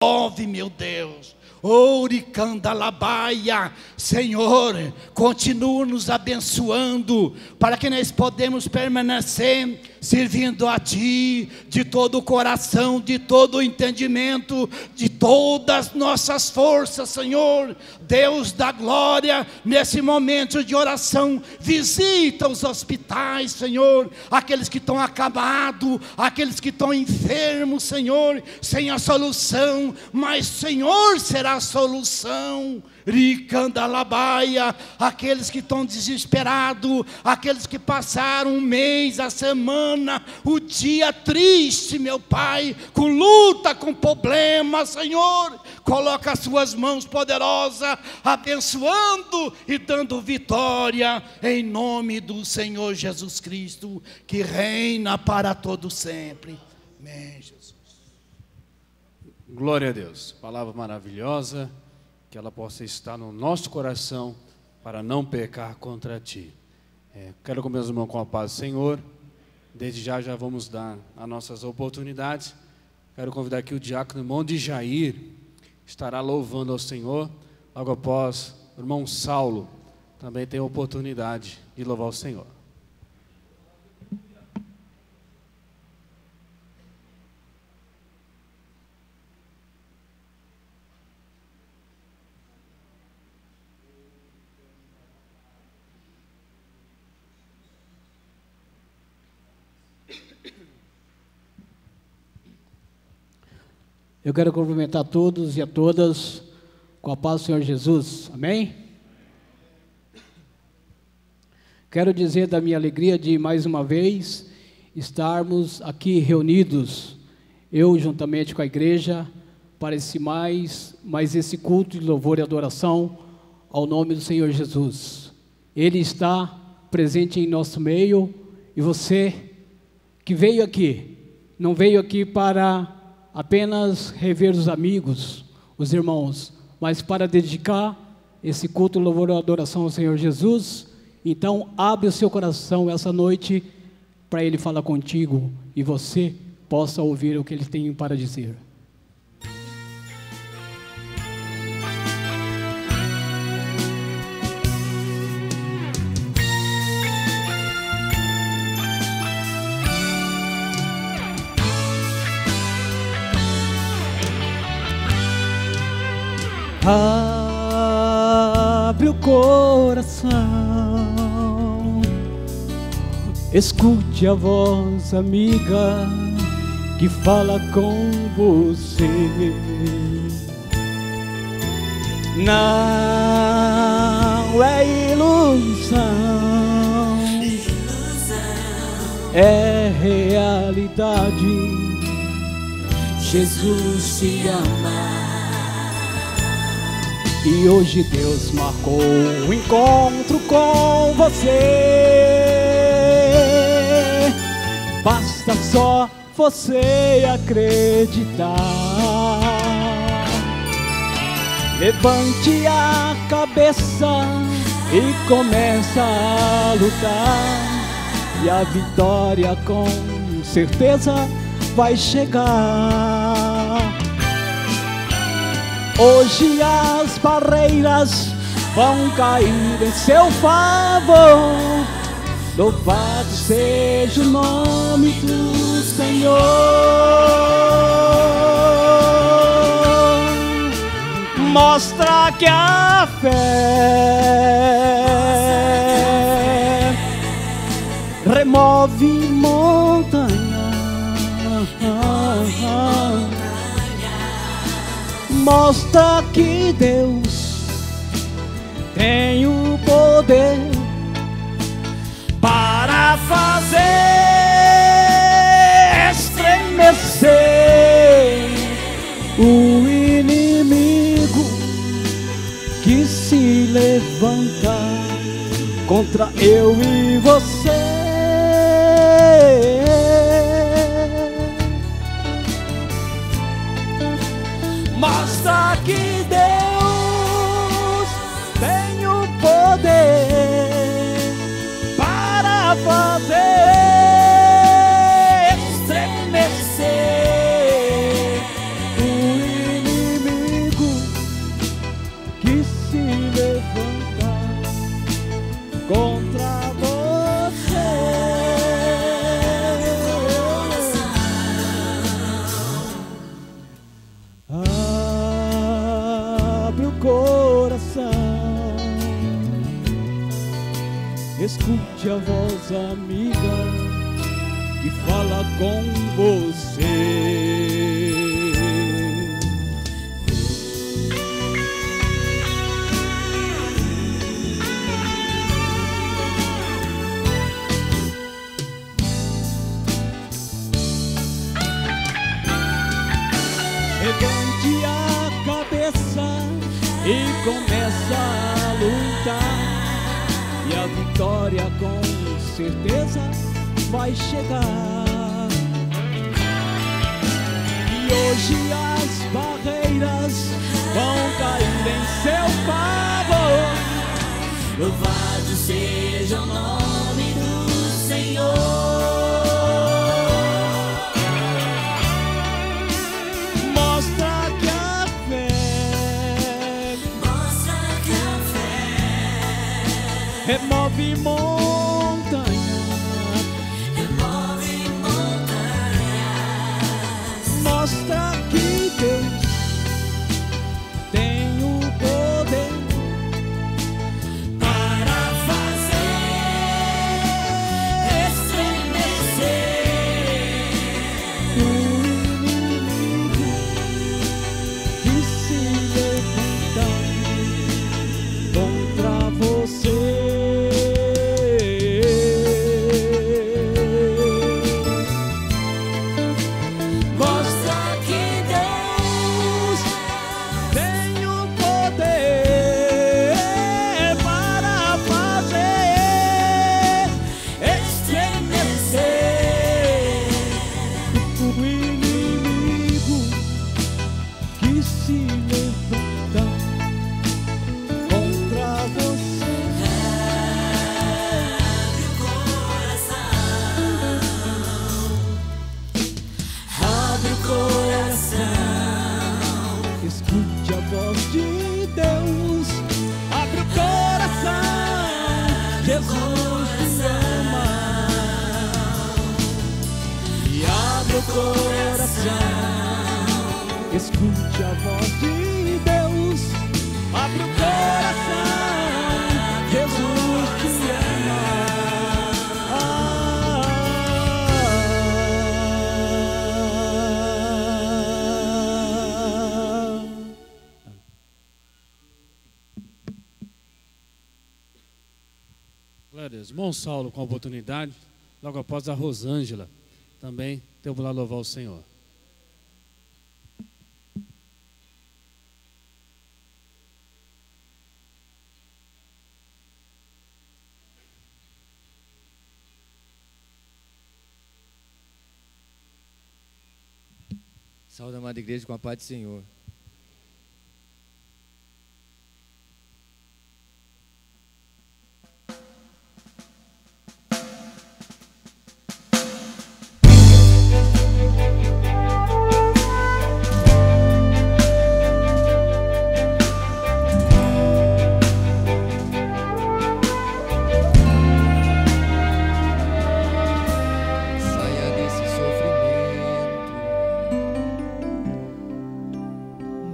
Ouve, meu Deus. Ouricandalabaia, Senhor, continua nos abençoando, para que nós podemos permanecer servindo a Ti, de todo o coração, de todo o entendimento, de todas as nossas forças, Senhor, Deus da glória, nesse momento de oração, visita os hospitais, Senhor, aqueles que estão acabados, aqueles que estão enfermos, Senhor, sem a solução, mas Senhor será a solução. Ricandalabaia, aqueles que estão desesperados, aqueles que passaram um mês, a semana, o dia triste, meu Pai, com luta, com problemas, Senhor, coloca as suas mãos poderosas, abençoando e dando vitória, em nome do Senhor Jesus Cristo, que reina para todo sempre. Amém, Jesus. Glória a Deus, palavra maravilhosa, que ela possa estar no nosso coração, para não pecar contra Ti. Quero com meus irmãos com a paz do Senhor. Desde já vamos dar as nossas oportunidades. Quero convidar aqui o diácono irmão de Jair, estará louvando ao Senhor. Logo após, o irmão Saulo também tem a oportunidade de louvar o Senhor. Eu quero cumprimentar a todos e a todas com a paz do Senhor Jesus, amém? Quero dizer da minha alegria de mais uma vez estarmos aqui reunidos, eu juntamente com a igreja, para esse culto de louvor e adoração ao nome do Senhor Jesus. Ele está presente em nosso meio, e você que veio aqui, não veio aqui para apenas rever os amigos, os irmãos, mas para dedicar esse culto, louvor e adoração ao Senhor Jesus. Então abre o seu coração essa noite, para Ele falar contigo, e você possa ouvir o que Ele tem para dizer. Abre o coração, escute a voz amiga que fala com você. Não é ilusão, é realidade. Jesus te ama. E hoje Deus marcou um encontro com você. Basta só você acreditar. Levante a cabeça e começa a lutar. E a vitória com certeza vai chegar. Hoje as barreiras vão cair em seu favor. Louvado seja o nome do Senhor. Mostra que a fé remove montanha. Mostra que Deus tem o poder para fazer estremecer o inimigo que se levanta contra eu e você. Mostra que Deus tem o poder para fazer estremecer o Escute a voz amiga que fala com você. Levante a cabeça e começa a lutar, e a vitória com certeza vai chegar. E hoje as barreiras vão cair em seu favor. Louvado seja o nome do Senhor. Remove montanhas, remove montanhas. Mostra que Deus tem o poder para fazer estremecer o inimigo que se levanta contra você. Escute a voz de Deus, abre o coração, Jesus te ama. E abre o coração, escute a voz de Deus, abre o coração, Jesus te ama. Irmão Saulo, com a oportunidade, logo após a Rosângela, também temos lá louvar o Senhor. Saúde, amada igreja, com a paz do Senhor.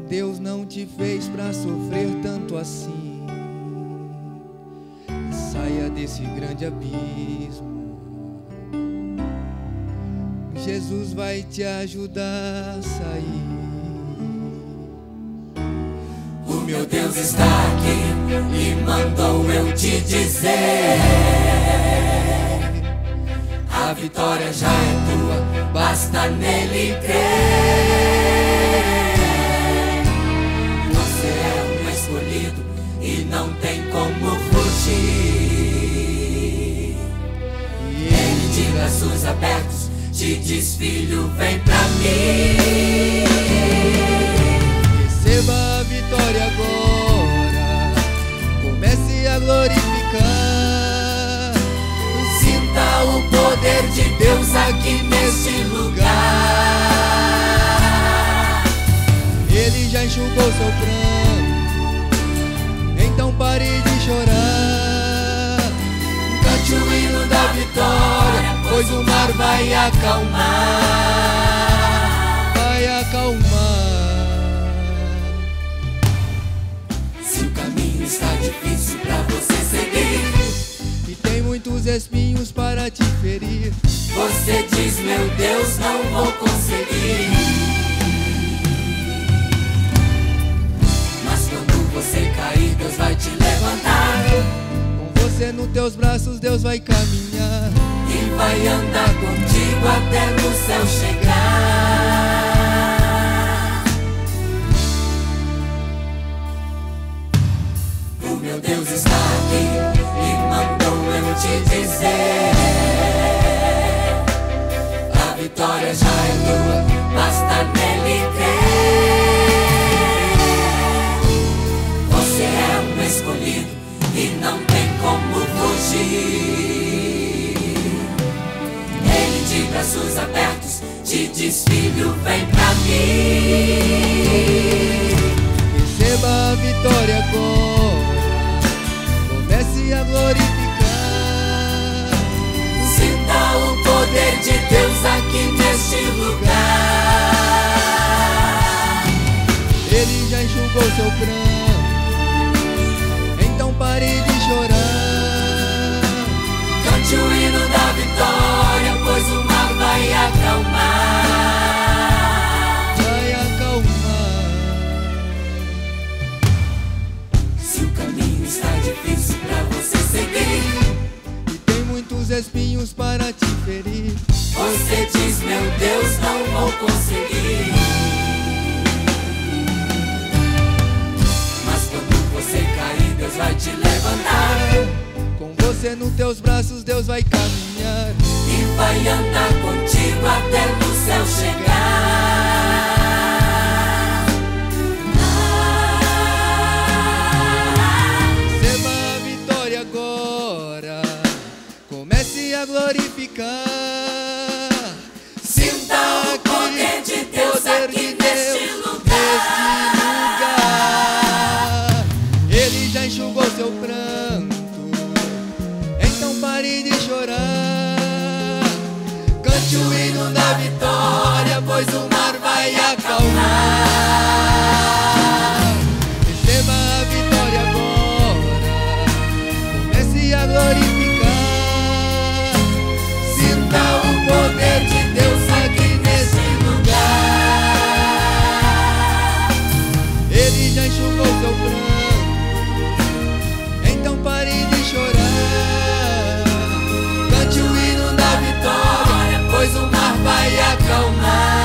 Deus não te fez pra sofrer tanto assim. Saia desse grande abismo. Jesus vai te ajudar a sair. O meu Deus está aqui e mandou eu te dizer: a vitória já é tua, basta nele crer. E não tem como fugir. Ele de braços abertos te diz: filho, vem pra mim. Receba a vitória agora, comece a glorificar. Sinta o poder de Deus aqui neste lugar. Ele já enxugou seu pranto, então pare de chorar. Cante o hino da vitória, pois o mar vai acalmar. Vai acalmar. Se o caminho está difícil pra você seguir, e tem espinhos para te ferir. Você diz, meu Deus, não vou conseguir. Mas quando você cair, Deus vai te levantar. Com você nos teus braços, Deus vai caminhar e vai andar contigo até no céu chegar. O meu Deus está aqui e mandou eu te dizer: a vitória já é tua, basta nele crer. Você é um escolhido e não tem como fugir. Ele de braços abertos te diz: filho, vem pra mim. Receba a vitória agora, comece a glorificar. Sinta o poder de Deus aqui neste lugar. Ele já enxugou seu pranto, então pare de chorar. Cante o hino da vitória, pois o mar vai acalmar. Vai acalmar. Se o caminho está difícil pra você seguir E tem muitos espinhos para te ferir, você diz, meu Deus, não vou conseguir. Mas quando você cair, Deus vai te levantar com você nos teus braços, Deus vai caminhar e vai andar contigo até no céu chegar. Receba a vitória agora, comece a glorificar. Sinta o poder de Deus aqui neste lugar. Ele já enxugou seu pranto, então pare de chorar. Cante o hino da vitória, pois o mar vai acalmar. Receba a vitória agora, comece a glorificar. Sinta o poder de Deus aqui nesse lugar. Ele já enxugou seu pranto, então pare de chorar. Cante o hino da vitória, pois o mar vai acalmar.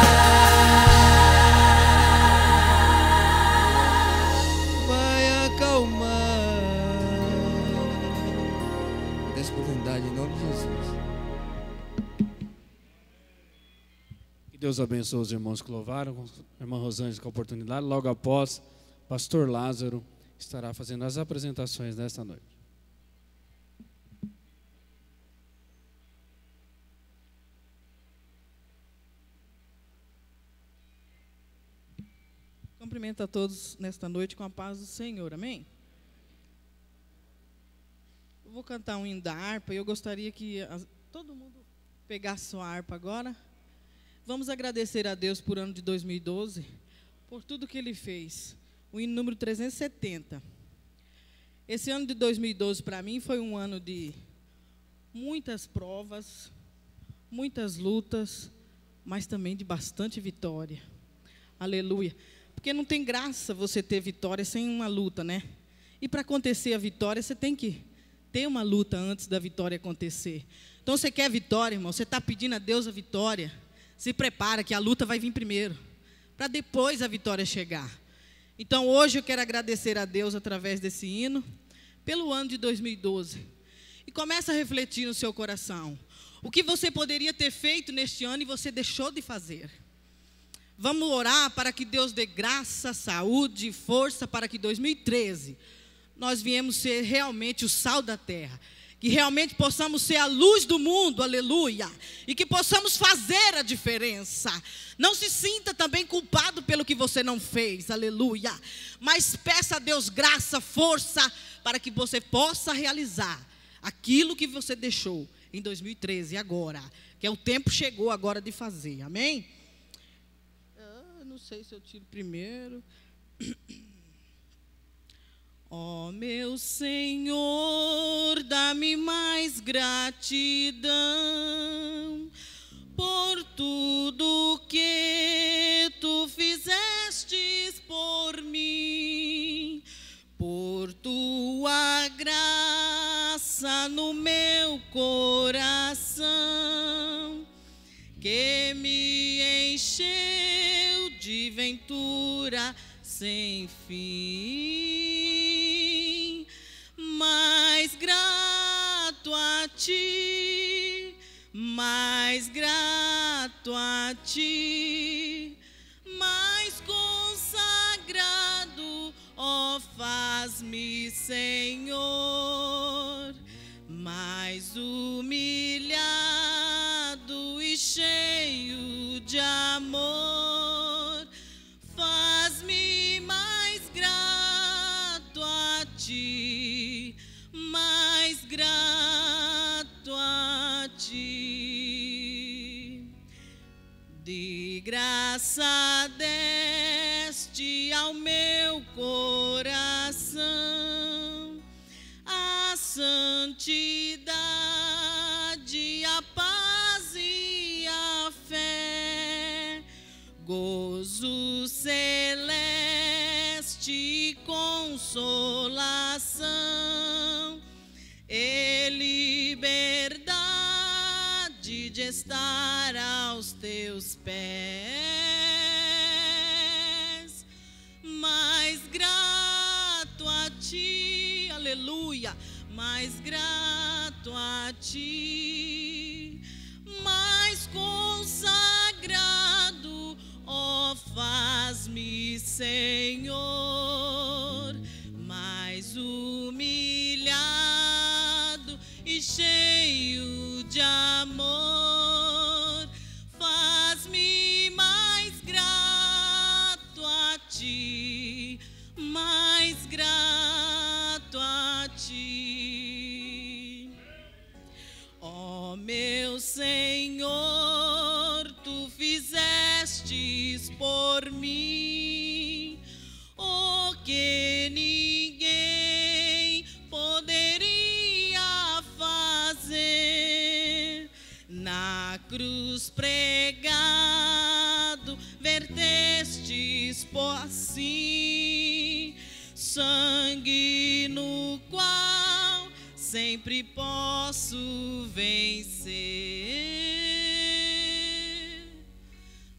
Vai acalmar. Dessa oportunidade em nome de Jesus. Que Deus abençoe os irmãos que louvaram, a irmã Rosângela com a oportunidade. Logo após, pastor Lázaro estará fazendo as apresentações nesta noite. Cumprimento a todos nesta noite com a paz do Senhor, amém? Eu vou cantar um hino da harpa e eu gostaria que todo mundo pegasse sua harpa agora. Vamos agradecer a Deus por ano de 2012, por tudo que Ele fez. O hino número 370. Esse ano de 2012 para mim foi um ano de muitas provas, muitas lutas, mas também de bastante vitória. Aleluia. Porque não tem graça você ter vitória sem uma luta, né? E para acontecer a vitória, você tem que ter uma luta antes da vitória acontecer. Então, você quer vitória, irmão? Você está pedindo a Deus a vitória? Se prepara que a luta vai vir primeiro, para depois a vitória chegar. Então, hoje eu quero agradecer a Deus através desse hino, pelo ano de 2012. E começa a refletir no seu coração. O que você poderia ter feito neste ano e você deixou de fazer? Vamos orar para que Deus dê graça, saúde e força para que 2013 nós viemos ser realmente o sal da terra. Que realmente possamos ser a luz do mundo, aleluia. E que possamos fazer a diferença. Não se sinta também culpado pelo que você não fez, aleluia. Mas peça a Deus graça, força, para que você possa realizar aquilo que você deixou em 2013, agora. Que é o tempo chegou agora de fazer, amém? Não sei se eu tiro primeiro. Ó meu Senhor, dá-me mais gratidão por tudo que tu fizestes por mim, por tua graça no meu coração, que me encheu de ventura sem fim. Mais grato a ti, mais grato a ti, mais consagrado, ó, faz-me, Senhor, mais humilhado e cheio de amor. Faz-me mais grato a ti, mais grato a ti. De graça deste ao meu coração a santidade, a paz e a fé, gozo celeste e consolação, e liberdade de estar aos teus pés. Mais grato a ti, aleluia, mais grato a ti, mais consagrado, ó, faz-me, Senhor, mais humilhado e cheio de amor. Faz-me mais grato a ti, mais grato a ti. Ó meu Senhor, tu fizestes por mim o que ninguém poderia fazer. Na cruz pregado, vertestes por assim sangue no qual sempre posso vencer.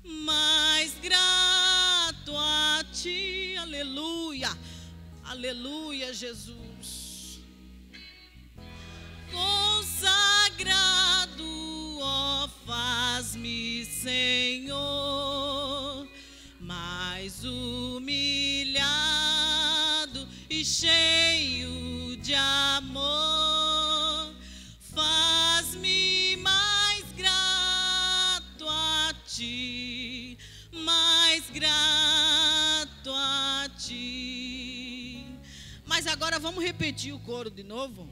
Mais grato a ti, aleluia, aleluia, Jesus. Consagrado, ó, faz-me, Senhor, mais humilhado e cheio de amor. Faz-me mais grato a ti, mais grato a ti. Mas agora vamos repetir o coro de novo.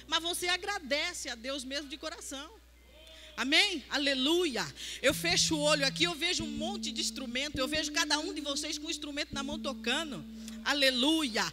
Mas você agradece a Deus mesmo de coração. Amém? Aleluia. Eu fecho o olho aqui, eu vejo um monte de instrumento, eu vejo cada um de vocês com um instrumento na mão tocando. Aleluia.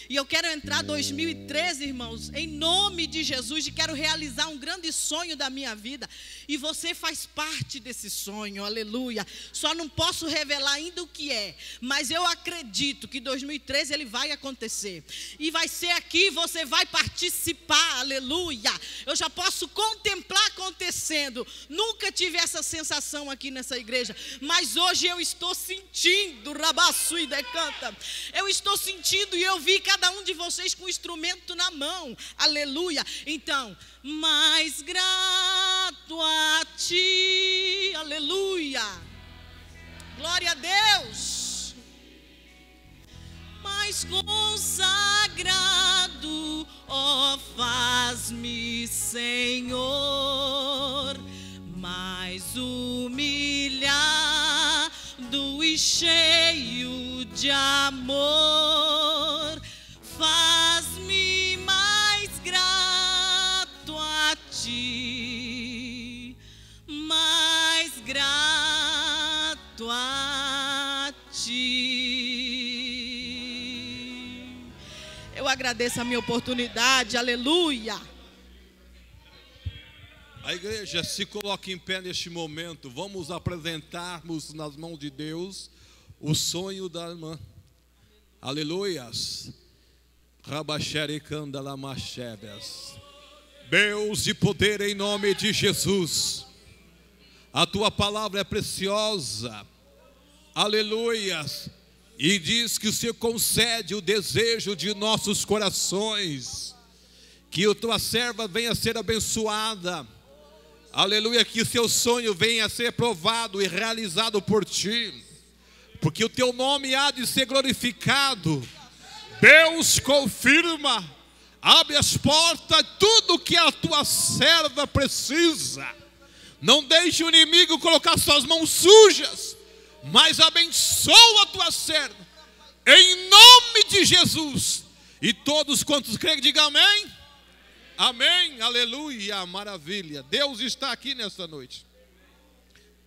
E eu quero entrar 2013, irmãos, em nome de Jesus, e quero realizar um grande sonho da minha vida. E você faz parte desse sonho, aleluia. Só não posso revelar ainda o que é, mas eu acredito que 2013 ele vai acontecer. E vai ser aqui, você vai participar, aleluia. Eu já posso contemplar acontecendo. Nunca tive essa sensação aqui nessa igreja, mas hoje eu estou sentindo, rabaçu e decanta. Eu estou sentindo e eu vi cada um de vocês com o instrumento na mão, aleluia. Então, mais grato a ti, aleluia, glória a Deus. Mais consagrado, ó, faz-me, Senhor, mais humilhado e cheio de amor. Faz-me mais grato a ti, mais grato a ti. Eu agradeço a minha oportunidade. Aleluia. A igreja se coloca em pé neste momento. Vamos apresentarmos nas mãos de Deus o sonho da irmã. Aleluias. Rabaxericandalamacheves. Deus de poder, em nome de Jesus. A tua palavra é preciosa. Aleluias. E diz que o Senhor concede o desejo de nossos corações. Que a tua serva venha a ser abençoada. Aleluia, que o seu sonho venha a ser provado e realizado por ti, porque o teu nome há de ser glorificado. Deus confirma, abre as portas, tudo que a tua serva precisa. Não deixe o inimigo colocar suas mãos sujas, mas abençoa a tua serva, em nome de Jesus. E todos quantos creem, digam amém. Amém, aleluia, maravilha. Deus está aqui nesta noite.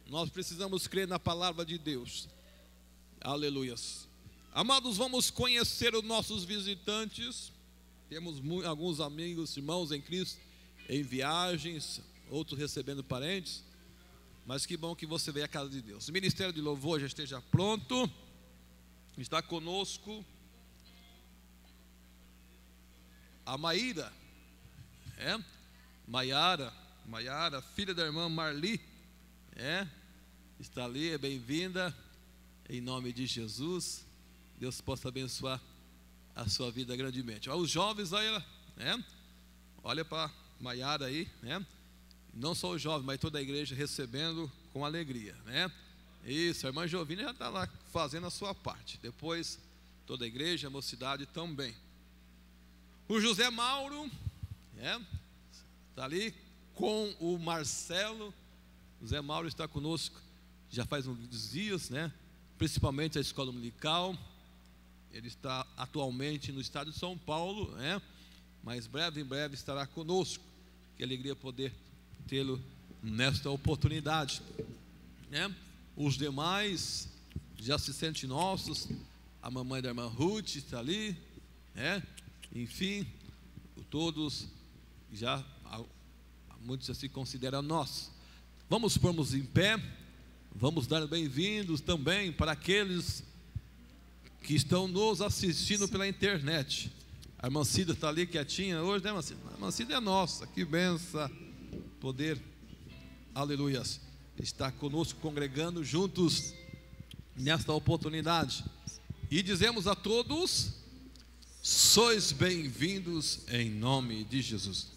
Nós precisamos crer na palavra de Deus. Aleluias. Amados, vamos conhecer os nossos visitantes. Temos alguns amigos, irmãos em Cristo, em viagens, outros recebendo parentes. Mas que bom que você veio à casa de Deus. O ministério de louvor já esteja pronto. Está conosco a Maíra. Maiara, filha da irmã Marli, está ali, é bem-vinda, em nome de Jesus. Deus possa abençoar a sua vida grandemente. Os jovens aí, olha para Maiara aí, não só os jovens, mas toda a igreja recebendo com alegria, Isso, a irmã Jovina já está lá fazendo a sua parte. Depois toda a igreja, a mocidade também. O José Mauro está ali com o Marcelo. O Zé Mauro está conosco já faz uns dias, principalmente a escola dominical. Ele está atualmente no estado de São Paulo, mas em breve estará conosco. Que alegria poder tê-lo nesta oportunidade, Os demais já se sentem nossos. A mamãe da irmã Ruth está ali, enfim, todos já, muitos já se consideram nossos. Vamos pôr-nos em pé. Vamos dar bem-vindos também para aqueles que estão nos assistindo pela internet. A irmã Cida está ali quietinha hoje, irmã Cida? A irmã Cida é nossa, que benção poder, aleluias, estar conosco, congregando juntos nesta oportunidade. E dizemos a todos: sois bem-vindos em nome de Jesus.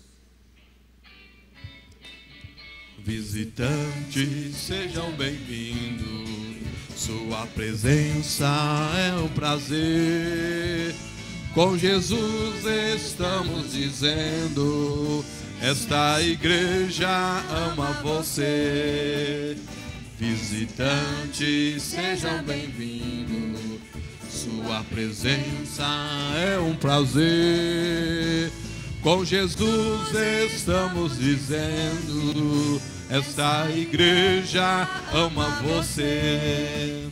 Visitantes, sejam bem-vindos. Sua presença é um prazer. Com Jesus estamos dizendo: esta igreja ama você. Visitantes, sejam bem-vindos. Sua presença é um prazer. Com Jesus estamos dizendo: esta igreja ama você.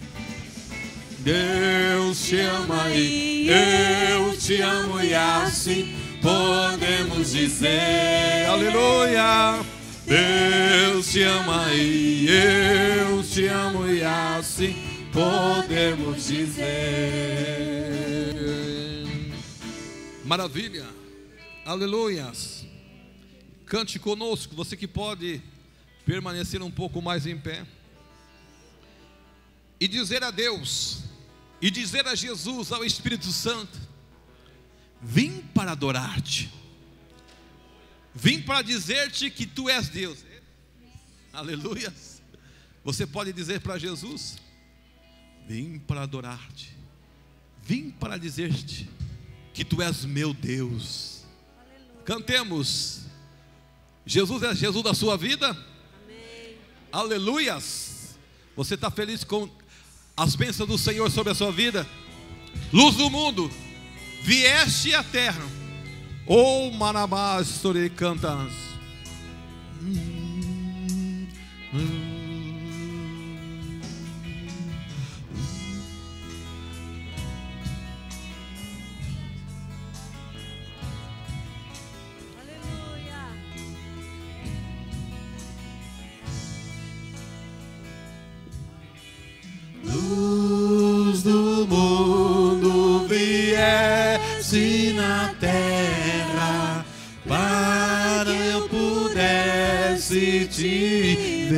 Deus te ama e eu te amo, e assim podemos dizer: aleluia. Deus te ama e eu te amo, e assim podemos dizer. Maravilha, aleluias. Cante conosco, você que pode permanecer um pouco mais em pé, e dizer a Deus, e dizer a Jesus, ao Espírito Santo: vim para adorar-te, vim para dizer-te que tu és Deus. Aleluias. Você pode dizer para Jesus: vim para adorar-te, vim para dizer-te que tu és meu Deus. Aleluia. Cantemos. Jesus é Jesus da sua vida? Amém. Aleluias. Você está feliz com as bênçãos do Senhor sobre a sua vida? Luz do mundo, vieste à terra. Oh, Manabás, Sore cantas. viesse na terra, para eu pudesse te ver.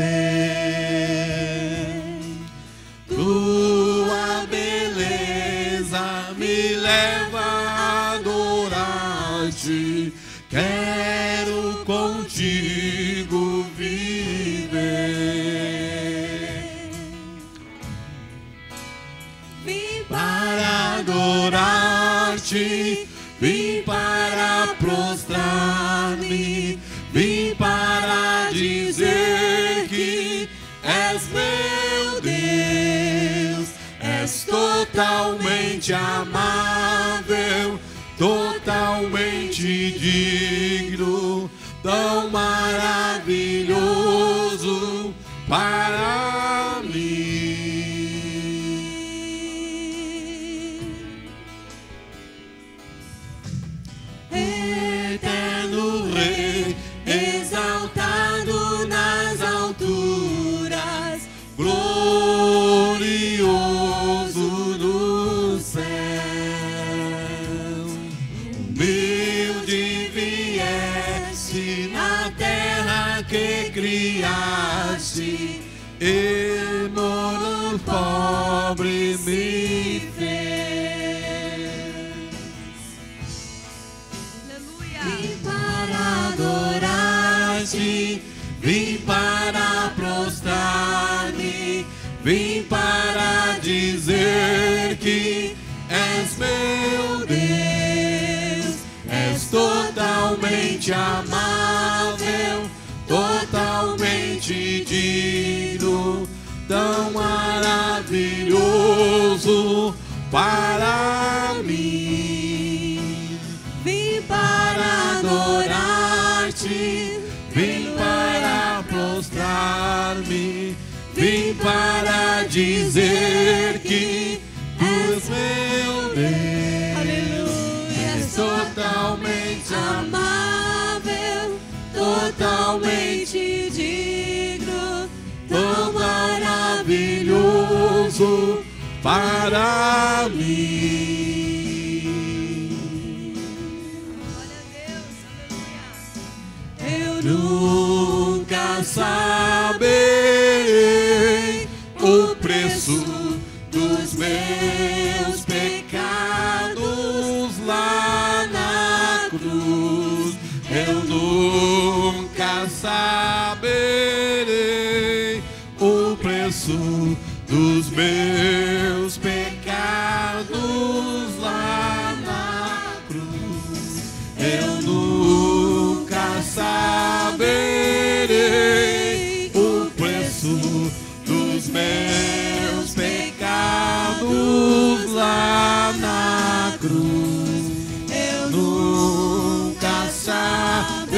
Tua beleza me leva a adorar-te, quero contigo viver. Vim Para adorar-te, vim para prostrar-me, vim para dizer que és meu Deus, és totalmente amável, totalmente digno, tão maravilhoso para mim. Eterno Rei, exaltado nas alturas, glorioso no céu, humilde viesse na terra que criaste, e moro pobre me fez. Vim para adorar-te, vim para prostrar-me, vim para dizer que és meu Deus, és totalmente amável, totalmente digno, tão maravilhoso para mim. Vim para adorar-te, vim para prostrar-me, vim para dizer que és meu Deus, és totalmente amável, totalmente digno, tão maravilhoso para mim. Eu nunca saberei o preço dos meus pecados lá na cruz. Eu nunca saberei o preço dos meus pecados lá na cruz. Eu nunca saberei o preço dos meus pecados lá na cruz. Eu nunca saberei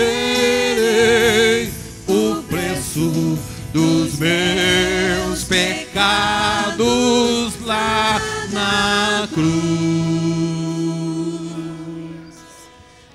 o preço dos meus pecados lá na cruz.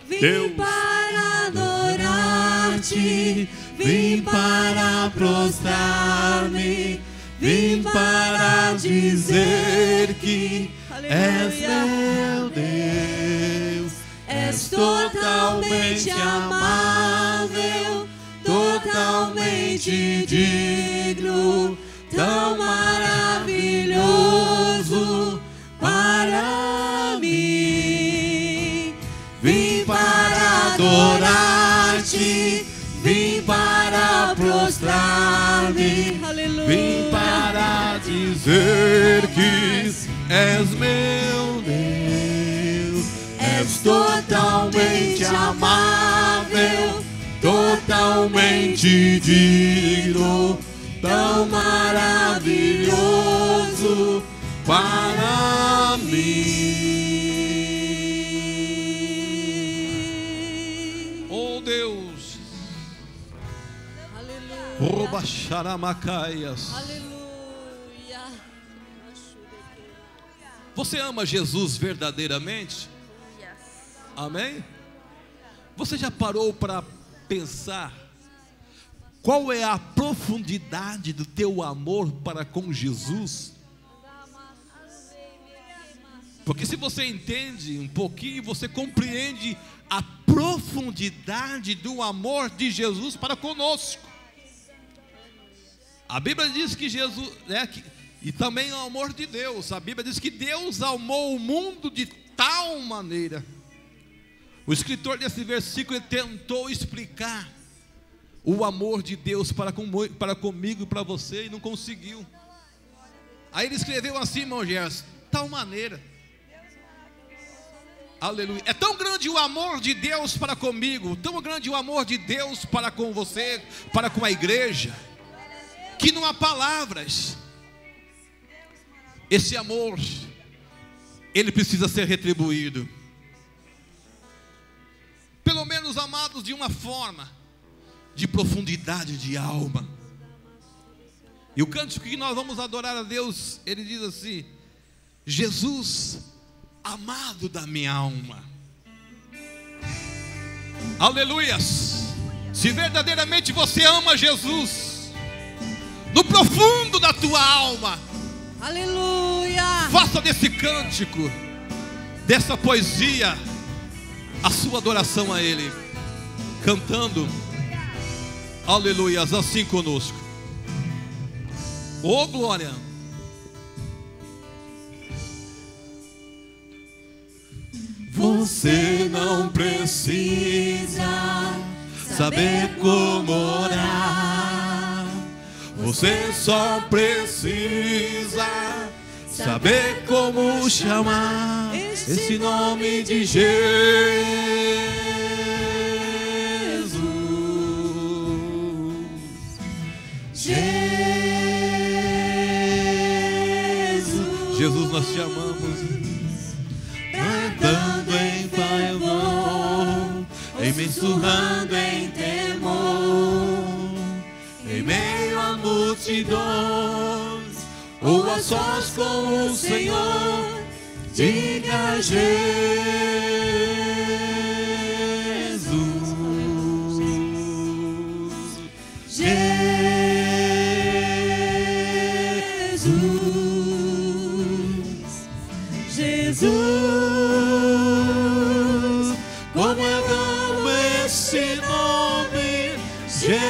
Vim para adorar-te, vim para prostrar-me, vim para dizer que és meu Deus, és totalmente amável, totalmente digno, tão maravilhoso para mim. Vim para adorar-te, vim para prostrar-me, vim para dizer que és meu Deus, és totalmente amável, totalmente digno, tão maravilhoso para mim. Oh Deus, Oba Xaramacaias. aleluia. Você ama Jesus verdadeiramente? Amém? Você já parou para pensar qual é a profundidade do teu amor para com Jesus? Porque se você entende um pouquinho, você compreende a profundidade do amor de Jesus para conosco. A Bíblia diz que Jesus, e também o amor de Deus. A Bíblia diz que Deus amou o mundo de tal maneira. O escritor desse versículo tentou explicar o amor de Deus para comigo e para você, e não conseguiu. Aí ele escreveu assim, irmão Gerson, tal maneira. Aleluia. É tão grande o amor de Deus para comigo, tão grande o amor de Deus para com você, para com a igreja, que não há palavras. Esse amor, ele precisa ser retribuído. Pelo menos, amados, de uma forma de profundidade de alma. E o cântico que nós vamos adorar a Deus, ele diz assim: Jesus, amado da minha alma. Aleluias. Se verdadeiramente você ama Jesus, no profundo da tua alma, aleluia, faça desse cântico, dessa poesia, a sua adoração a Ele, cantando, aleluias, assim conosco. Oh glória! Você não precisa saber como orar, você só precisa saber como chamar esse nome de Jesus. Jesus, nós te amamos. Cantando em pavor, sussurrando em temor, em meio a multidões, ou a sós com o Senhor, diga Jesus, como eu amo esse nome, Jesus.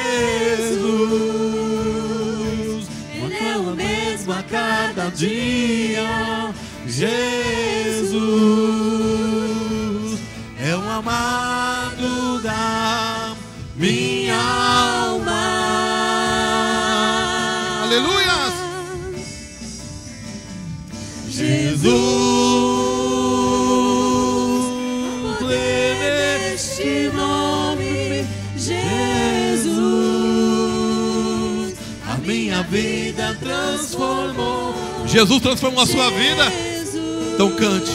Ele é o mesmo a cada dia, Jesus. É o amado da minha alma. Aleluia! Jesus. Neste nome, Jesus, a minha vida transformou. Jesus transformou a sua vida. Então cante.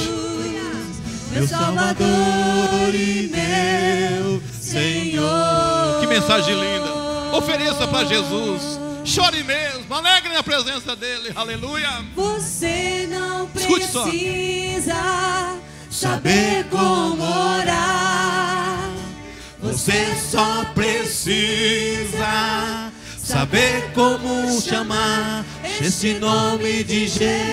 Meu Salvador e meu Senhor. Que mensagem linda. Ofereça para Jesus. Chore mesmo, alegre na presença dele. Aleluia. Você não precisa saber como orar, você só precisa saber como chamar esse nome de Jesus.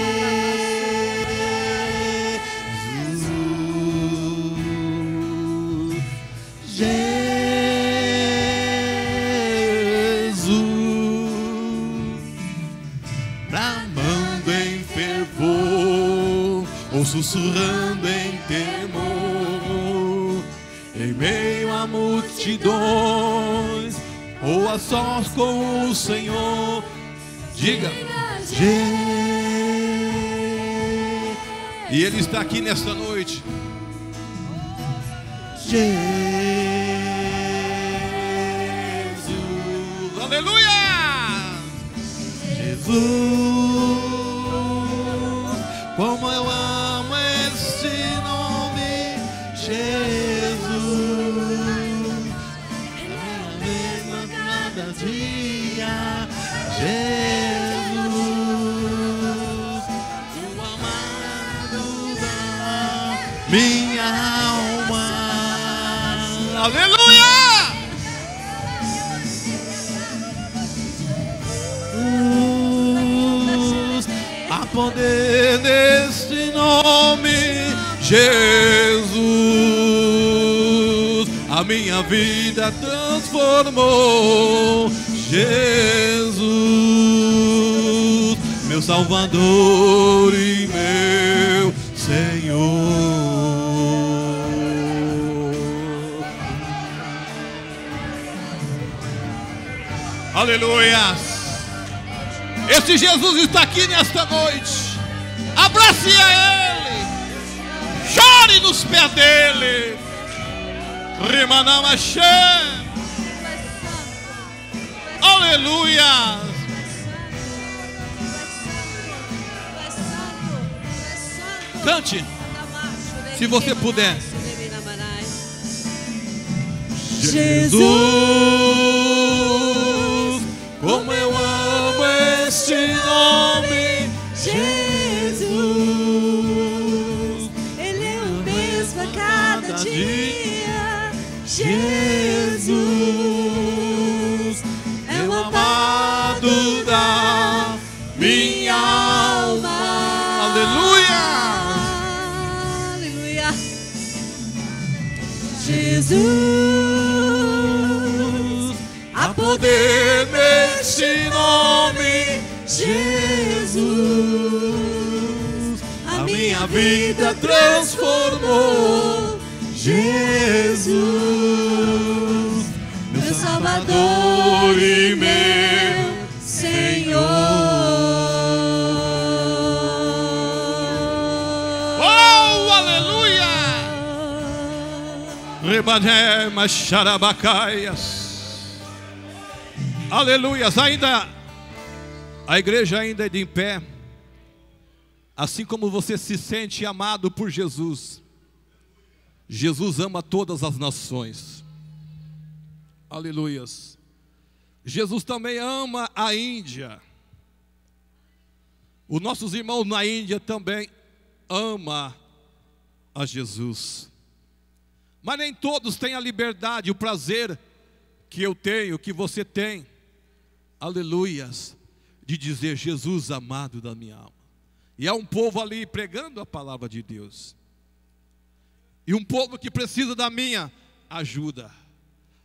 Bramando em fervor ou sussurrando em temor, em meio a multidões ou a sós com o Senhor, diga e Ele está aqui nesta noite. Jesus. Aleluia! Jesus, como eu amo esse nome, Jesus. É a mesma cada dia, Jesus, o amado da minha alma. Aleluia! Há poder neste nome, Jesus, a minha vida transformou. Jesus, meu Salvador e meu Senhor. Aleluia! Esse Jesus está aqui nesta noite. Abrace a Ele. Chore nos pés dele. Rimanamaxé. Aleluia. Cante, se você puder. Jesus, como eu amo este nome. Jesus, Ele é o mesmo a cada dia. Jesus É o amado da minha alma. Aleluia. Aleluia. Jesus, Há poder neste nome. Jesus, A minha vida transformou. Jesus, meu Salvador e meu Senhor. Oh, aleluia! Rebané macharabacaias. Aleluias. Ainda a igreja ainda é de pé. Assim como você se sente amado por Jesus, Jesus ama todas as nações. Aleluias. Jesus também ama a Índia. Os nossos irmãos na Índia também amam a Jesus. Mas nem todos têm a liberdade, o prazer que eu tenho, que você tem. Aleluias. De dizer Jesus amado da minha alma. E há um povo ali pregando a palavra de Deus. E um povo que precisa da minha ajuda,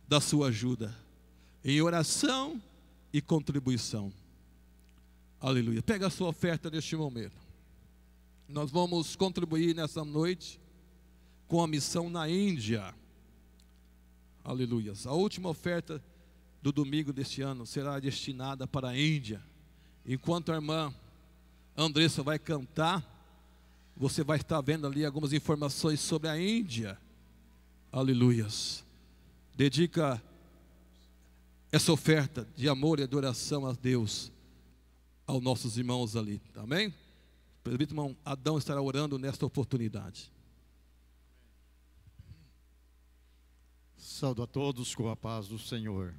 da sua ajuda, em oração e contribuição. Aleluia. Pega a sua oferta neste momento. Nós vamos contribuir nessa noite com a missão na Índia. Aleluia. A última oferta do domingo deste ano será destinada para a Índia. Enquanto a irmã Andressa vai cantar, você vai estar vendo ali algumas informações sobre a Índia. Aleluias. Dedica essa oferta de amor e adoração a Deus, aos nossos irmãos ali. Amém? O presbítero irmão Adão estará orando nesta oportunidade. Saúdo a todos com a paz do Senhor.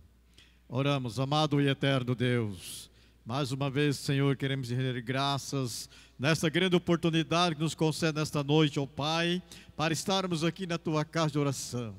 Oramos, amado e eterno Deus. Mais uma vez, Senhor, queremos render graças nesta grande oportunidade que nos concede nesta noite, ó Pai, para estarmos aqui na Tua casa de oração,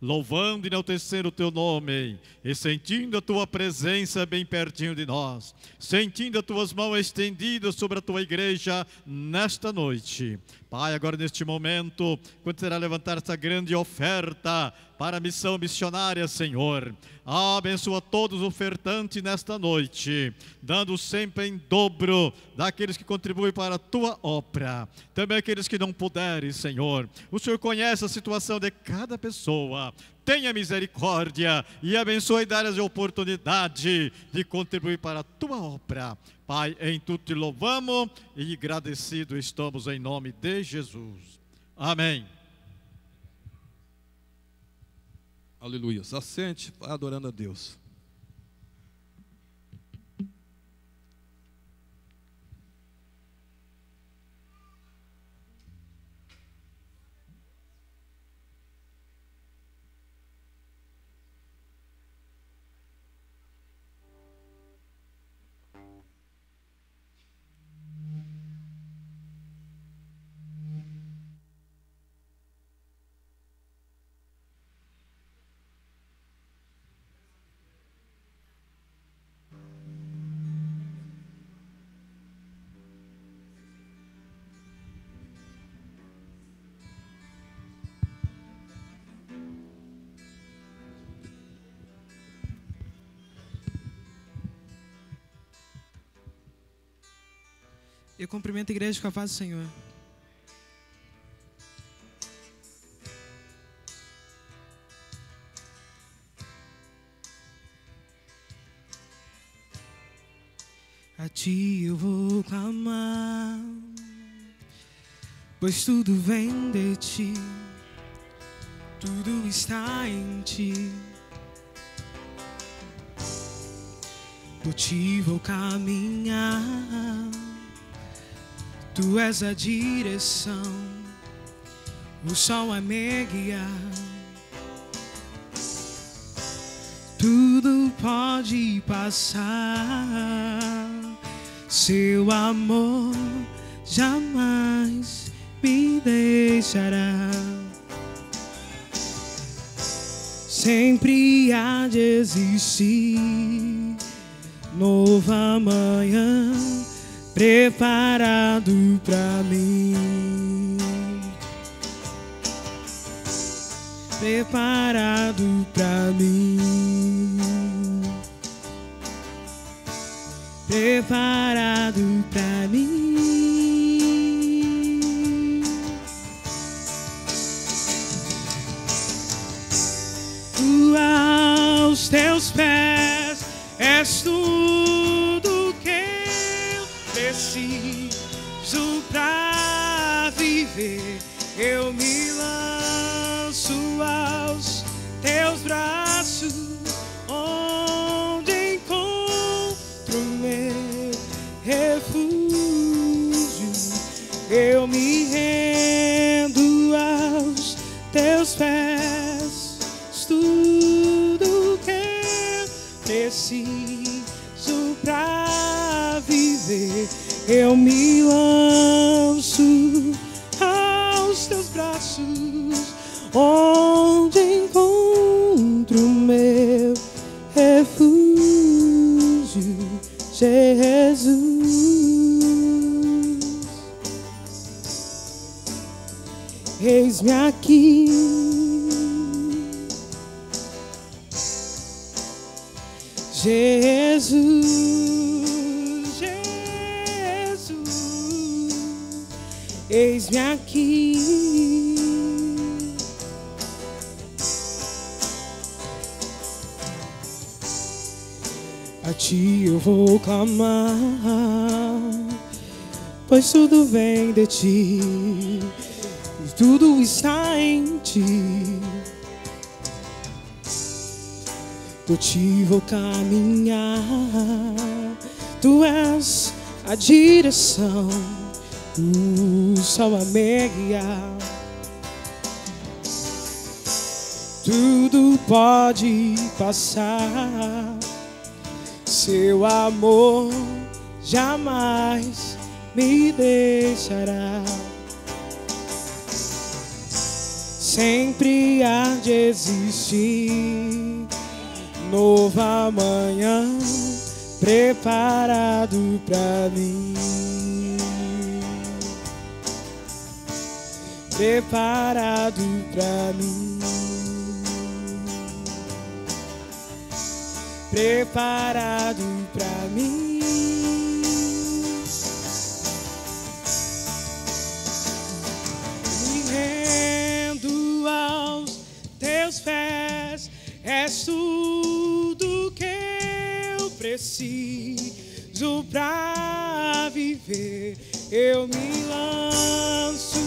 louvando e enaltecendo o Teu nome, e sentindo a Tua presença bem pertinho de nós, sentindo as Tuas mãos estendidas sobre a Tua igreja nesta noite. Pai, agora neste momento, quando será levantar essa grande oferta para a missão missionária, Senhor, abençoa todos os ofertantes nesta noite, dando sempre em dobro daqueles que contribuem para a Tua obra, também aqueles que não puderem, Senhor. O Senhor conhece a situação de cada pessoa. Tenha misericórdia e abençoe e dá-lhes a oportunidade de contribuir para a Tua obra. Pai, em tudo te louvamos e agradecido estamos em nome de Jesus. Amém. Aleluia. Assente, adorando a Deus. Eu cumprimento a igreja com a paz do Senhor. A ti eu vou clamar, pois tudo vem de ti, tudo está em ti. Por ti vou caminhar, tu és a direção, o sol a me guiar. Tudo pode passar, seu amor jamais me deixará. Sempre há de existir nova manhã preparado pra mim, preparado pra mim, preparado pra mim. Tu aos teus pés és tudo que eu preciso pra viver. Eu me lanço aos teus braços, onde encontro meu refúgio. Eu me rendo aos teus pés, tudo que eu preciso pra viver. Eu me lanço aos teus braços, onde encontro meu refúgio, Jesus. Eis-me aqui, Jesus, Jesus, eis-me aqui. A ti eu vou clamar, pois tudo vem de ti, e tudo está em ti. Por ti vou caminhar, tu és a direção, o sol a me guiar. Tudo pode passar, seu amor jamais me deixará. Sempre há de existir nova manhã preparado pra mim, preparado pra mim, preparado pra mim. Me rendo aos teus pés, és tudo que eu preciso pra viver. Eu me lanço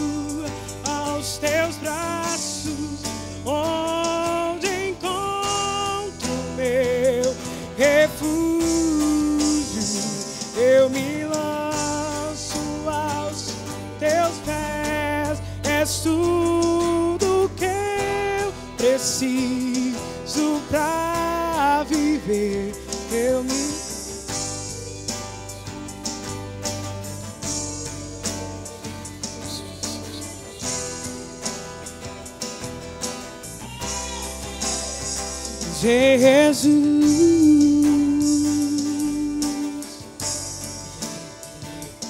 aos teus braços, onde encontro meu refúgio. Eu me lanço aos teus pés, és tudo que eu preciso pra viver. Eu me Jesus,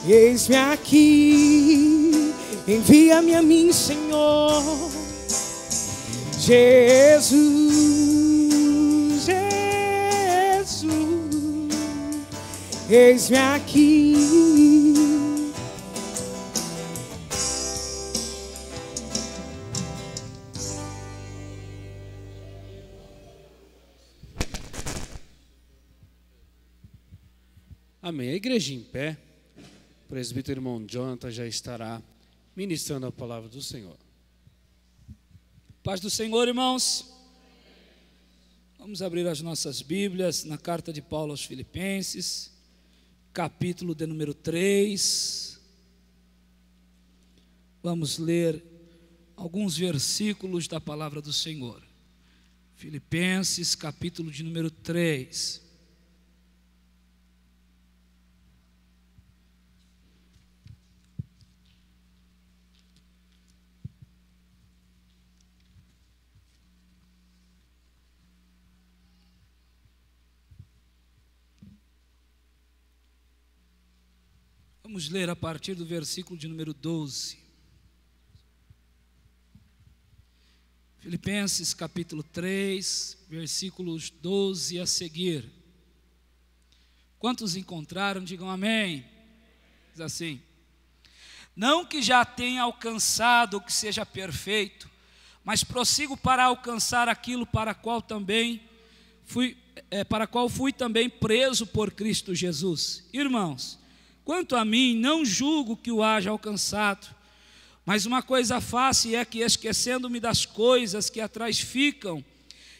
eis-me aqui, envia-me a mim, Senhor. Jesus, Jesus, eis-me aqui, Amém. A igreja em pé, o presbítero irmão Jonathan já estará ministrando a palavra do Senhor. Paz do Senhor, irmãos. Vamos abrir as nossas Bíblias na carta de Paulo aos Filipenses, capítulo de número 3. Vamos ler alguns versículos da palavra do Senhor. Filipenses, capítulo de número 3. Vamos ler a partir do versículo de número 12. Filipenses capítulo 3, versículos 12 a seguir. Quantos encontraram, digam amém. Diz assim: não que já tenha alcançado o que seja perfeito, mas prossigo para alcançar aquilo para qual fui também preso por Cristo Jesus. Irmãos, quanto a mim, não julgo que o haja alcançado, mas uma coisa faço, e é que, esquecendo-me das coisas que atrás ficam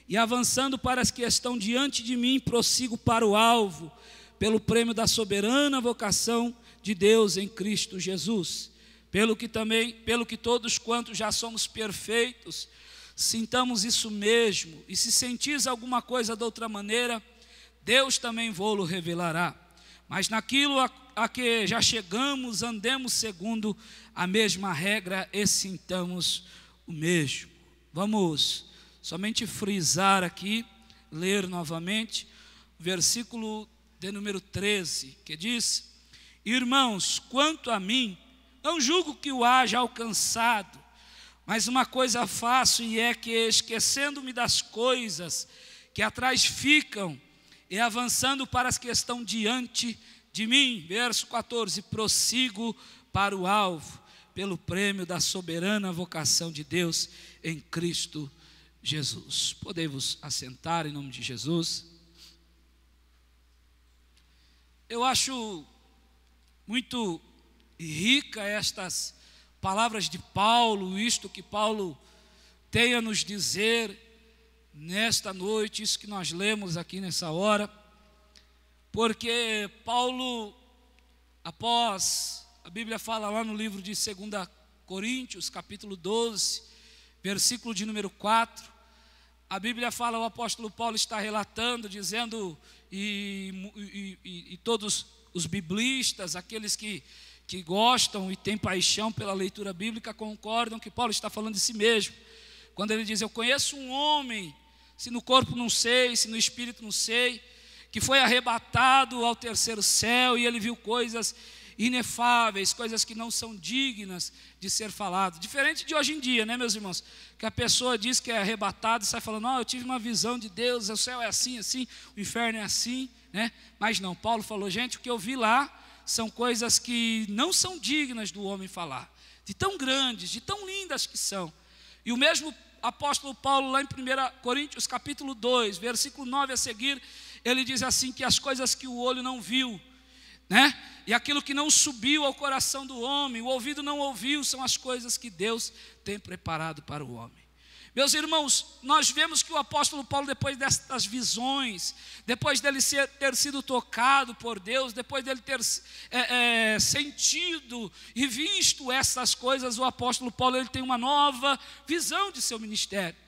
e avançando para as que estão diante de mim, prossigo para o alvo, pelo prêmio da soberana vocação de Deus em Cristo Jesus. Pelo que todos quantos já somos perfeitos, sintamos isso mesmo, e se sentis alguma coisa de outra maneira, Deus também vô-lo revelará. Mas naquilo a que já chegamos, andemos segundo a mesma regra e sintamos o mesmo. Vamos somente frisar aqui, ler novamente, o versículo de número 13, que diz: irmãos, quanto a mim, não julgo que o haja alcançado, mas uma coisa faço, e é que, esquecendo-me das coisas que atrás ficam, e avançando para as que estão diante de mim, verso 14, prossigo para o alvo, pelo prêmio da soberana vocação de Deus em Cristo Jesus. Podemos assentar em nome de Jesus. Eu acho muito rica estas palavras de Paulo, isto que Paulo tem a nos dizer nesta noite, isso que nós lemos aqui nessa hora, porque Paulo, após, a Bíblia fala lá no livro de 2 Coríntios, capítulo 12, versículo de número 4, a Bíblia fala, o apóstolo Paulo está relatando, dizendo, e todos os biblistas, aqueles que gostam e têm paixão pela leitura bíblica, concordam que Paulo está falando de si mesmo, quando ele diz: eu conheço um homem, se no corpo não sei, se no espírito não sei, que foi arrebatado ao terceiro céu, e ele viu coisas inefáveis, coisas que não são dignas de ser falado. Diferente de hoje em dia, né, meus irmãos? Que a pessoa diz que é arrebatado e sai falando: eu tive uma visão de Deus, o céu é assim, assim, o inferno é assim, né? Mas não, Paulo falou: gente, o que eu vi lá são coisas que não são dignas do homem falar, de tão grandes, de tão lindas que são. E o mesmo apóstolo Paulo, lá em 1 Coríntios capítulo 2, versículo 9 a seguir, ele diz assim, que as coisas que o olho não viu, né? E aquilo que não subiu ao coração do homem, o ouvido não ouviu, são as coisas que Deus tem preparado para o homem. Meus irmãos, nós vemos que o apóstolo Paulo, depois destas visões, depois dele ter sido tocado por Deus, depois dele ter sentido e visto essas coisas, o apóstolo Paulo, ele tem uma nova visão de seu ministério.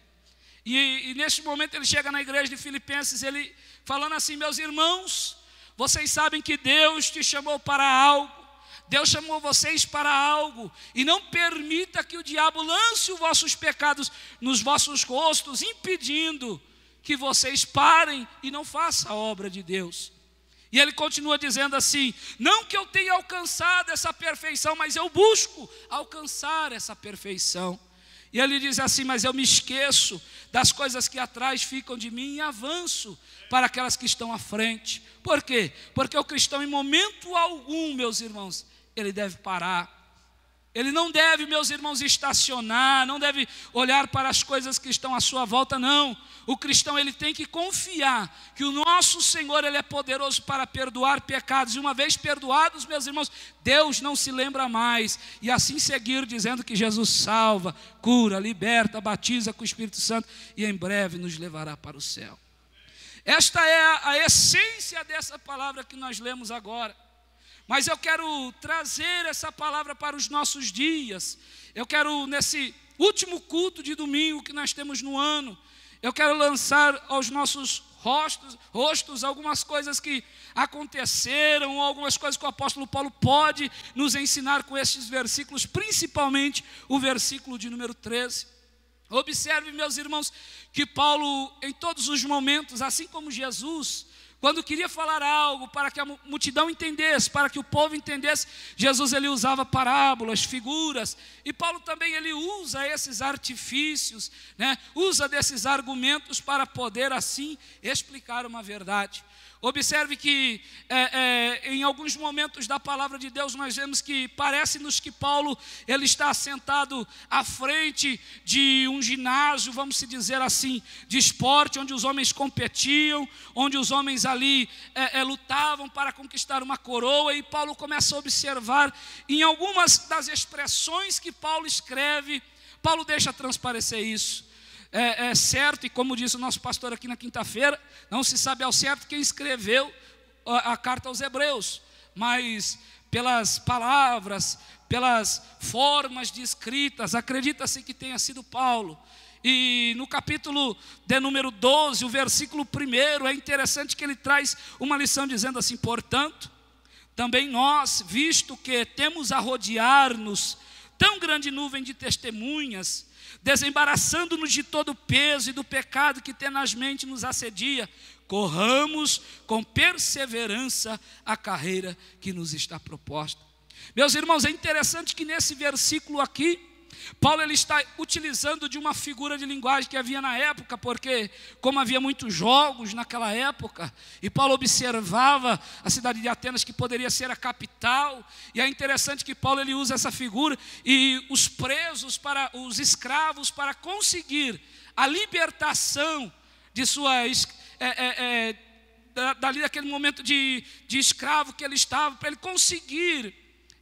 E neste momento ele chega na igreja de Filipenses, ele falando assim: meus irmãos, vocês sabem que Deus te chamou para algo, Deus chamou vocês para algo, e não permita que o diabo lance os vossos pecados nos vossos rostos, impedindo que vocês parem e não façam a obra de Deus. E ele continua dizendo assim: não que eu tenha alcançado essa perfeição, mas eu busco alcançar essa perfeição. E ele diz assim: mas eu me esqueço das coisas que atrás ficam de mim e avanço para aquelas que estão à frente. Por quê? Porque o cristão, em momento algum, meus irmãos, ele deve parar. Ele não deve, meus irmãos, estacionar, não deve olhar para as coisas que estão à sua volta, não. O cristão, ele tem que confiar que o nosso Senhor, ele é poderoso para perdoar pecados. E uma vez perdoados, meus irmãos, Deus não se lembra mais. E assim seguir dizendo que Jesus salva, cura, liberta, batiza com o Espírito Santo e em breve nos levará para o céu. Esta é a essência dessa palavra que nós lemos agora. Mas eu quero trazer essa palavra para os nossos dias. Eu quero, nesse último culto de domingo que nós temos no ano, eu quero lançar aos nossos rostos algumas coisas que aconteceram, algumas coisas que o apóstolo Paulo pode nos ensinar com esses versículos, principalmente o versículo de número 13. Observe, meus irmãos, que Paulo, em todos os momentos, assim como Jesus, quando queria falar algo para que a multidão entendesse, para que o povo entendesse, Jesus, ele usava parábolas, figuras, e Paulo também, ele usa esses artifícios, né? Usa desses argumentos para poder assim explicar uma verdade. Observe que em alguns momentos da palavra de Deus nós vemos que parece-nos que Paulo, ele está sentado à frente de um ginásio, vamos se dizer assim, de esporte, onde os homens competiam, onde os homens ali lutavam para conquistar uma coroa, e Paulo começa a observar em algumas das expressões que Paulo escreve, Paulo deixa transparecer isso. É certo, e como disse o nosso pastor aqui na quinta-feira, não se sabe ao certo quem escreveu a carta aos Hebreus, mas pelas palavras, pelas formas de escritas, acredita-se que tenha sido Paulo. E no capítulo de número 12, o versículo 1, é interessante que ele traz uma lição dizendo assim: portanto, também nós, visto que temos a rodear-nos tão grande nuvem de testemunhas, desembaraçando-nos de todo o peso e do pecado que tenazmente nos assedia, corramos com perseverança a carreira que nos está proposta. Meus irmãos, é interessante que nesse versículo aqui, Paulo, ele está utilizando de uma figura de linguagem que havia na época, porque como havia muitos jogos naquela época, e Paulo observava a cidade de Atenas, que poderia ser a capital, e é interessante que Paulo, ele usa essa figura, e os presos, os escravos, para conseguir a libertação de suas, dali daquele momento de escravo que ele estava, para ele conseguir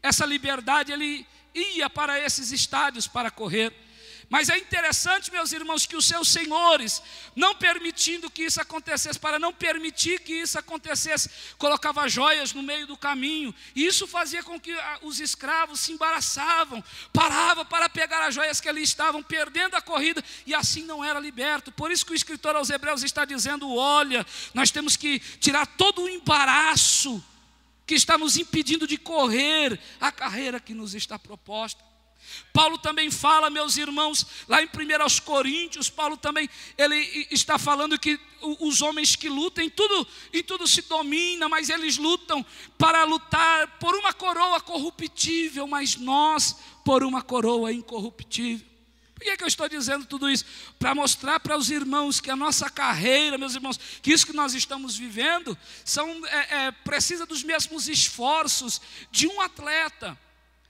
essa liberdade, ele ia para esses estádios para correr. Mas é interessante, meus irmãos, que os seus senhores, não permitindo que isso acontecesse, para não permitir que isso acontecesse, colocava joias no meio do caminho, e isso fazia com que os escravos se embaraçavam, paravam para pegar as joias que ali estavam, perdendo a corrida, e assim não era liberto. Por isso que o escritor aos Hebreus está dizendo: olha, nós temos que tirar todo o embaraço que está nos impedindo de correr a carreira que nos está proposta. Paulo também fala, meus irmãos, lá em 1 Coríntios, Paulo também, ele está falando que os homens que lutam, em tudo se domina, mas eles lutam para lutar por uma coroa corruptível, mas nós por uma coroa incorruptível. Por que eu estou dizendo tudo isso? Para mostrar para os irmãos que a nossa carreira, meus irmãos, que isso que nós estamos vivendo, precisa dos mesmos esforços de um atleta.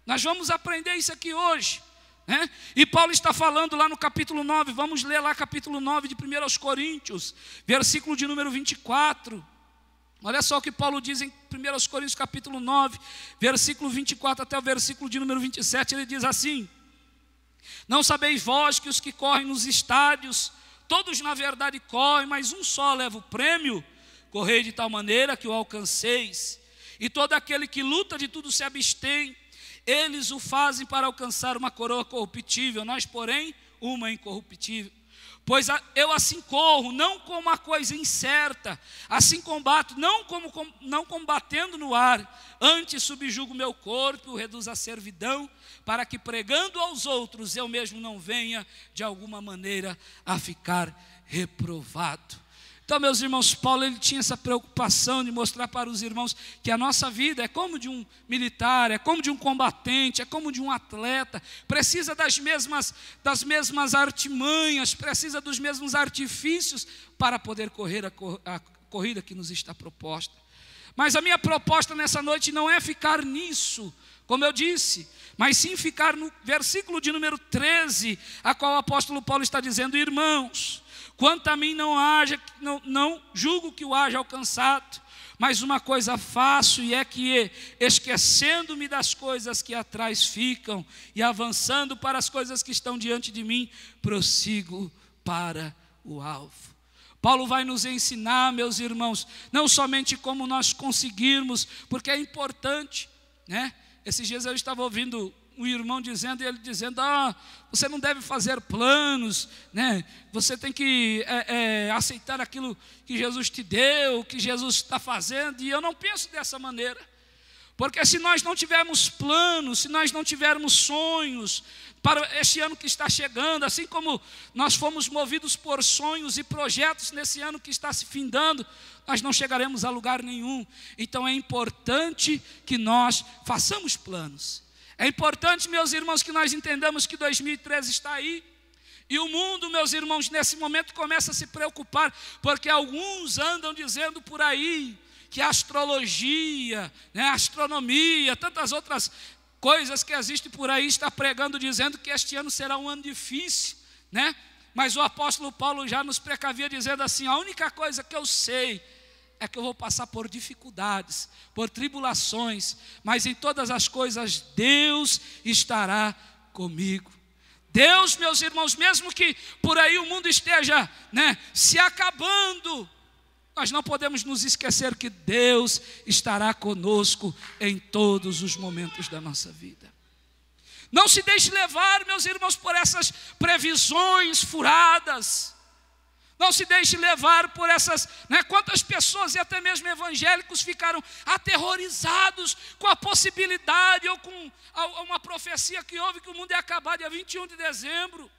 Nós vamos aprender isso aqui hoje, né? E Paulo está falando lá no capítulo 9, vamos ler lá capítulo 9 de 1 Coríntios, versículo de número 24. Olha só o que Paulo diz em 1 Coríntios capítulo 9, versículo 24 até o versículo de número 27, ele diz assim: não sabeis vós que os que correm nos estádios, todos na verdade correm, mas um só leva o prêmio? Correi de tal maneira que o alcanceis. E todo aquele que luta de tudo se abstém, eles o fazem para alcançar uma coroa corruptível, nós porém uma incorruptível. Pois eu assim corro, não como uma coisa incerta, assim combato, não combatendo no ar, antes subjugo meu corpo, o reduzo à servidão, para que pregando aos outros, eu mesmo não venha de alguma maneira a ficar reprovado. Então, meus irmãos, Paulo, ele tinha essa preocupação de mostrar para os irmãos que a nossa vida é como de um militar, é como de um combatente, é como de um atleta, precisa das mesmas artimanhas, precisa dos mesmos artifícios para poder correr a corrida que nos está proposta. Mas a minha proposta nessa noite não é ficar nisso, como eu disse, mas sim ficar no versículo de número 13, a qual o apóstolo Paulo está dizendo: irmãos, quanto a mim não julgo que o haja alcançado, mas uma coisa faço, e é que, esquecendo-me das coisas que atrás ficam e avançando para as coisas que estão diante de mim, prossigo para o alvo. Paulo vai nos ensinar, meus irmãos, não somente como nós conseguirmos, porque é importante, né? Esses dias eu estava ouvindo um irmão dizendo, você não deve fazer planos, né? Você tem que aceitar aquilo que Jesus te deu, que Jesus está fazendo, e eu não penso dessa maneira, porque se nós não tivermos planos, se nós não tivermos sonhos para este ano que está chegando, assim como nós fomos movidos por sonhos e projetos nesse ano que está se findando, nós não chegaremos a lugar nenhum. Então é importante que nós façamos planos. É importante, meus irmãos, que nós entendamos que 2013 está aí. E o mundo, meus irmãos, nesse momento começa a se preocupar, porque alguns andam dizendo por aí que a astrologia, né, a astronomia, tantas outras coisas que existem por aí, está pregando, dizendo que este ano será um ano difícil, né? Mas o apóstolo Paulo já nos precavia dizendo assim: a única coisa que eu sei é que eu vou passar por dificuldades, por tribulações, mas em todas as coisas Deus estará comigo. Deus, meus irmãos, mesmo que por aí o mundo esteja, né, se acabando, nós não podemos nos esquecer que Deus estará conosco em todos os momentos da nossa vida. Não se deixe levar, meus irmãos, por essas previsões furadas. Não se deixe levar por essas, né, quantas pessoas e até mesmo evangélicos ficaram aterrorizados com a possibilidade ou com uma profecia que houve que o mundo ia acabar dia 21 de dezembro.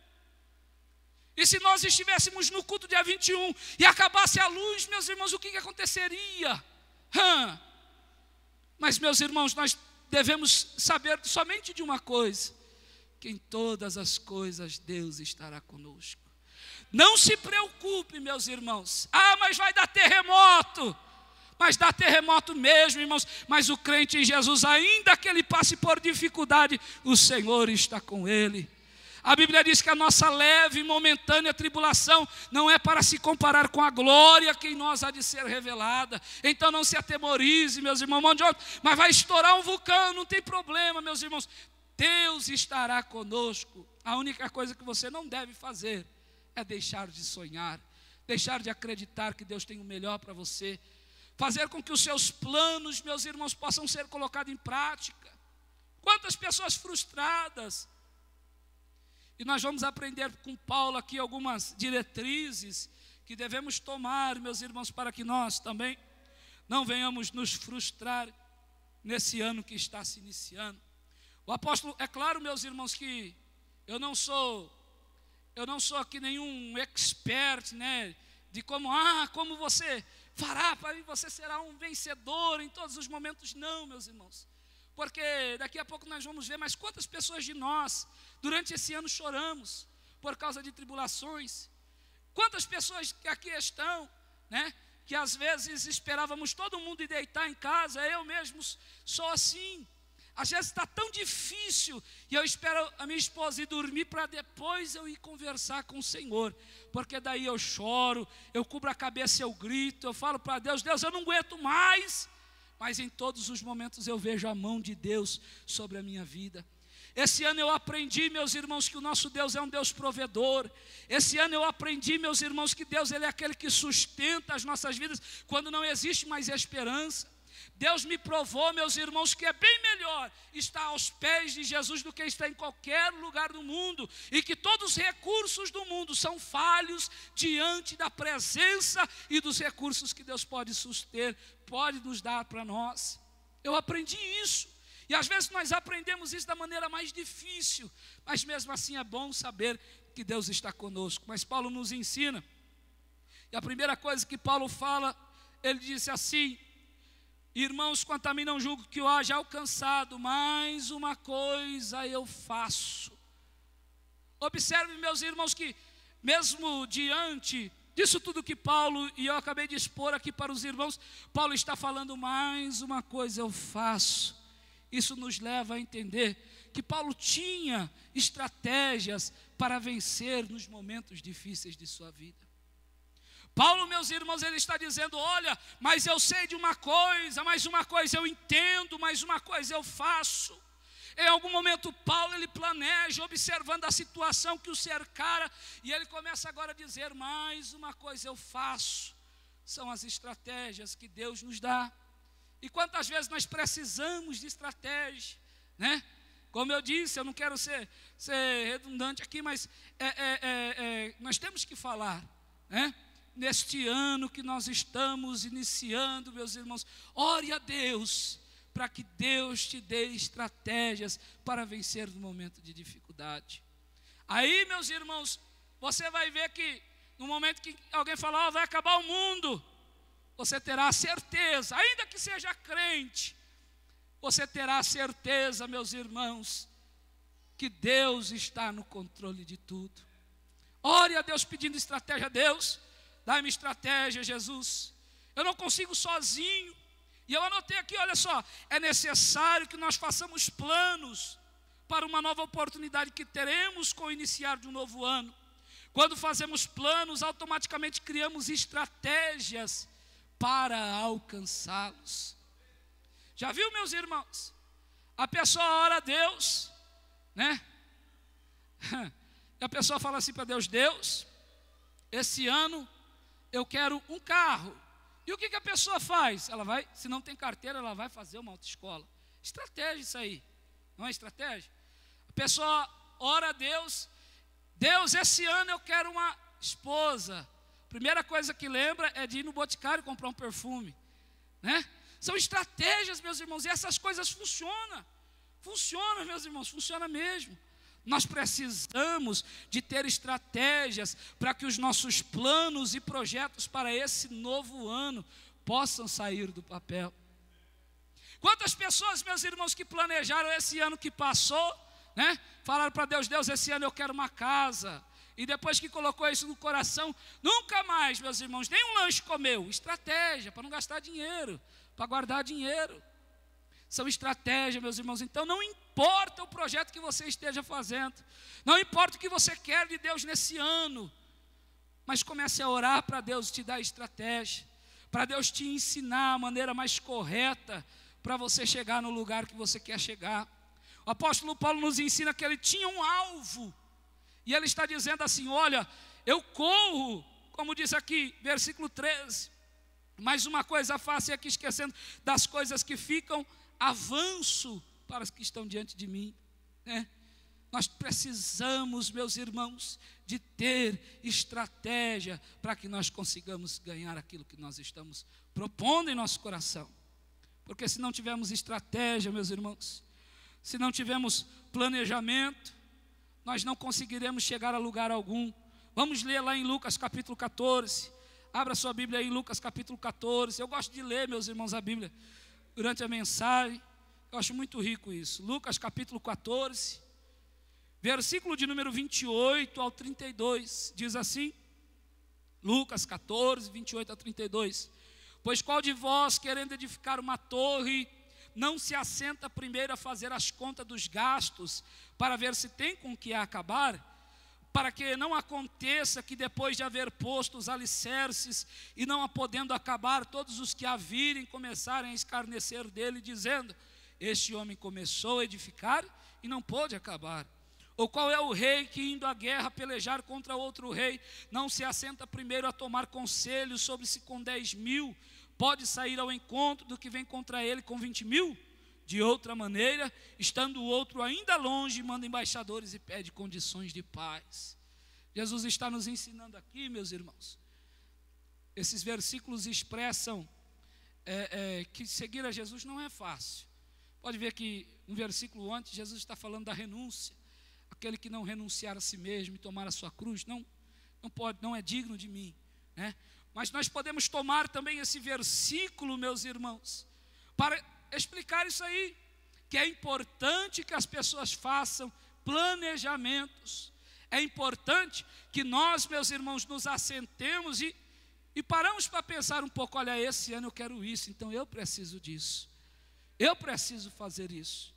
E se nós estivéssemos no culto dia 21 e acabasse a luz, meus irmãos, o que aconteceria? Mas, meus irmãos, nós devemos saber somente de uma coisa: que em todas as coisas Deus estará conosco. Não se preocupe, meus irmãos. Mas vai dar terremoto. Mas dá terremoto mesmo, irmãos. Mas o crente em Jesus, ainda que ele passe por dificuldade, o Senhor está com ele. A Bíblia diz que a nossa leve e momentânea tribulação não é para se comparar com a glória que em nós há de ser revelada. Então não se atemorize, meus irmãos, mas vai estourar um vulcão, não tem problema, meus irmãos. Deus estará conosco. A única coisa que você não deve fazer é deixar de sonhar, deixar de acreditar que Deus tem o melhor para você, fazer com que os seus planos, meus irmãos, possam ser colocados em prática. Quantas pessoas frustradas! E nós vamos aprender com Paulo aqui algumas diretrizes que devemos tomar, meus irmãos, para que nós também não venhamos nos frustrar nesse ano que está se iniciando. O apóstolo, é claro, meus irmãos, que eu não sou aqui nenhum expert, né, de como você fará, para mim você será um vencedor em todos os momentos. Não, meus irmãos. Porque daqui a pouco nós vamos ver, mas quantas pessoas de nós, durante esse ano, choramos por causa de tribulações. Quantas pessoas que aqui estão, né, que às vezes esperávamos todo mundo ir deitar em casa, eu mesmo sou assim. Às vezes está tão difícil, e eu espero a minha esposa ir dormir para depois eu ir conversar com o Senhor. Porque daí eu choro, eu cubro a cabeça, eu grito, eu falo para Deus: Deus, eu não aguento mais. Mas em todos os momentos eu vejo a mão de Deus sobre a minha vida. Esse ano eu aprendi, meus irmãos, que o nosso Deus é um Deus provedor. Esse ano eu aprendi, meus irmãos, que Deus ele é aquele que sustenta as nossas vidas quando não existe mais esperança. Deus me provou, meus irmãos, que é bem melhor estar aos pés de Jesus do que estar em qualquer lugar do mundo, e que todos os recursos do mundo são falhos diante da presença e dos recursos que Deus pode suster, pode nos dar para nós. Eu aprendi isso, e às vezes nós aprendemos isso da maneira mais difícil, mas mesmo assim é bom saber que Deus está conosco. Mas Paulo nos ensina, e a primeira coisa que Paulo fala, ele disse assim: irmãos, quanto a mim não julgo que eu haja alcançado, mas uma coisa eu faço. Observe, meus irmãos, que mesmo diante disso tudo que Paulo e eu acabei de expor aqui para os irmãos, Paulo está falando: mais uma coisa eu faço, isso nos leva a entender que Paulo tinha estratégias para vencer nos momentos difíceis de sua vida. Paulo, meus irmãos, ele está dizendo: olha, mas eu sei de uma coisa, mas uma coisa eu entendo, mas uma coisa eu faço. Em algum momento Paulo, ele planeja, observando a situação que o cercara, e ele começa agora a dizer: mais uma coisa eu faço. São as estratégias que Deus nos dá. E quantas vezes nós precisamos de estratégia, né? Como eu disse, eu não quero ser redundante aqui, mas nós temos que falar, né? Neste ano que nós estamos iniciando, meus irmãos, ore a Deus, para que Deus te dê estratégias para vencer no momento de dificuldade. Aí, meus irmãos, você vai ver que no momento que alguém falar: vai acabar o mundo, você terá a certeza, ainda que seja crente, você terá a certeza, meus irmãos, que Deus está no controle de tudo. Ore a Deus pedindo estratégia. Deus, dá-me estratégia, Jesus. Eu não consigo sozinho. E eu anotei aqui, olha só, é necessário que nós façamos planos para uma nova oportunidade que teremos com o iniciar de um novo ano. Quando fazemos planos, automaticamente criamos estratégias para alcançá-los. Já viu, meus irmãos? A pessoa ora a Deus, né? E a pessoa fala assim para Deus: Deus, esse ano eu quero um carro. E o que a pessoa faz? Ela vai, se não tem carteira, ela vai fazer uma autoescola. Estratégia isso aí, não é estratégia? A pessoa ora a Deus: Deus, esse ano eu quero uma esposa. Primeira coisa que lembra é de ir no boticário comprar um perfume, né? São estratégias, meus irmãos, e essas coisas funcionam. Funciona, meus irmãos, funciona mesmo. Nós precisamos de ter estratégias para que os nossos planos e projetos para esse novo ano possam sair do papel. Quantas pessoas, meus irmãos, que planejaram esse ano que passou, né? Falaram para Deus: Deus, esse ano eu quero uma casa. E depois que colocou isso no coração, nunca mais, meus irmãos, nem um lanche comeu. Estratégia para não gastar dinheiro, para guardar dinheiro. São estratégias, meus irmãos. Então não importa o projeto que você esteja fazendo, não importa o que você quer de Deus nesse ano, mas comece a orar para Deus te dar estratégia, para Deus te ensinar a maneira mais correta para você chegar no lugar que você quer chegar. O apóstolo Paulo nos ensina que ele tinha um alvo, e ele está dizendo assim: olha, eu corro, como diz aqui, versículo 13, mas uma coisa faço, e aqui esquecendo das coisas que ficam, avanço para os que estão diante de mim, né? Nós precisamos, meus irmãos, de ter estratégia para que nós consigamos ganhar aquilo que nós estamos propondo em nosso coração. Porque se não tivermos estratégia, meus irmãos, se não tivermos planejamento, nós não conseguiremos chegar a lugar algum. Vamos ler lá em Lucas capítulo 14. Abra sua Bíblia aí em Lucas capítulo 14. Eu gosto de ler, meus irmãos, a Bíblia durante a mensagem. Eu acho muito rico isso. Lucas capítulo 14, versículo de número 28 ao 32. Diz assim, Lucas 14, 28 a 32. Pois qual de vós, querendo edificar uma torre, não se assenta primeiro a fazer as contas dos gastos, para ver se tem com que acabar, para que não aconteça que depois de haver posto os alicerces, e não a podendo acabar, todos os que a virem começarem a escarnecer dele, dizendo: este homem começou a edificar e não pôde acabar. Ou qual é o rei que, indo à guerra pelejar contra outro rei, não se assenta primeiro a tomar conselho sobre se com 10.000 pode sair ao encontro do que vem contra ele com 20.000? De outra maneira, estando o outro ainda longe, manda embaixadores e pede condições de paz. Jesus está nos ensinando aqui, meus irmãos. Esses versículos expressam que seguir a Jesus não é fácil. Pode ver que um versículo antes, Jesus está falando da renúncia. Aquele que não renunciar a si mesmo e tomar a sua cruz, não pode, não é digno de mim, né? Mas nós podemos tomar também esse versículo, meus irmãos, para explicar isso aí, que é importante que as pessoas façam planejamentos. É importante que nós, meus irmãos, nos assentemos e paramos para pensar um pouco: olha, esse ano eu quero isso, então eu preciso disso. Eu preciso fazer isso,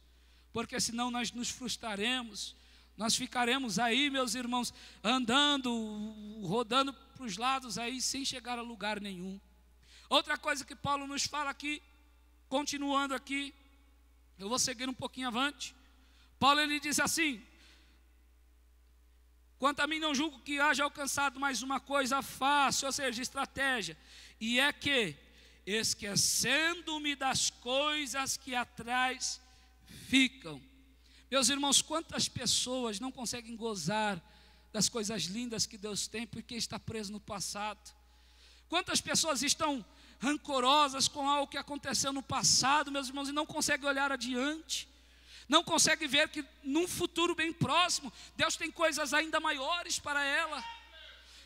porque senão nós nos frustraremos, nós ficaremos aí, meus irmãos, andando, rodando para os lados aí, sem chegar a lugar nenhum. Outra coisa que Paulo nos fala aqui, continuando aqui, eu vou seguir um pouquinho avante. Paulo, ele diz assim: quanto a mim, não julgo que haja alcançado mais uma coisa fácil, ou seja, estratégia, e é que, esquecendo-me das coisas que atrás ficam. Meus irmãos, quantas pessoas não conseguem gozar das coisas lindas que Deus tem, porque está preso no passado? Quantas pessoas estão rancorosas com algo que aconteceu no passado, meus irmãos, e não conseguem olhar adiante? Não consegue ver que num futuro bem próximo, Deus tem coisas ainda maiores para ela.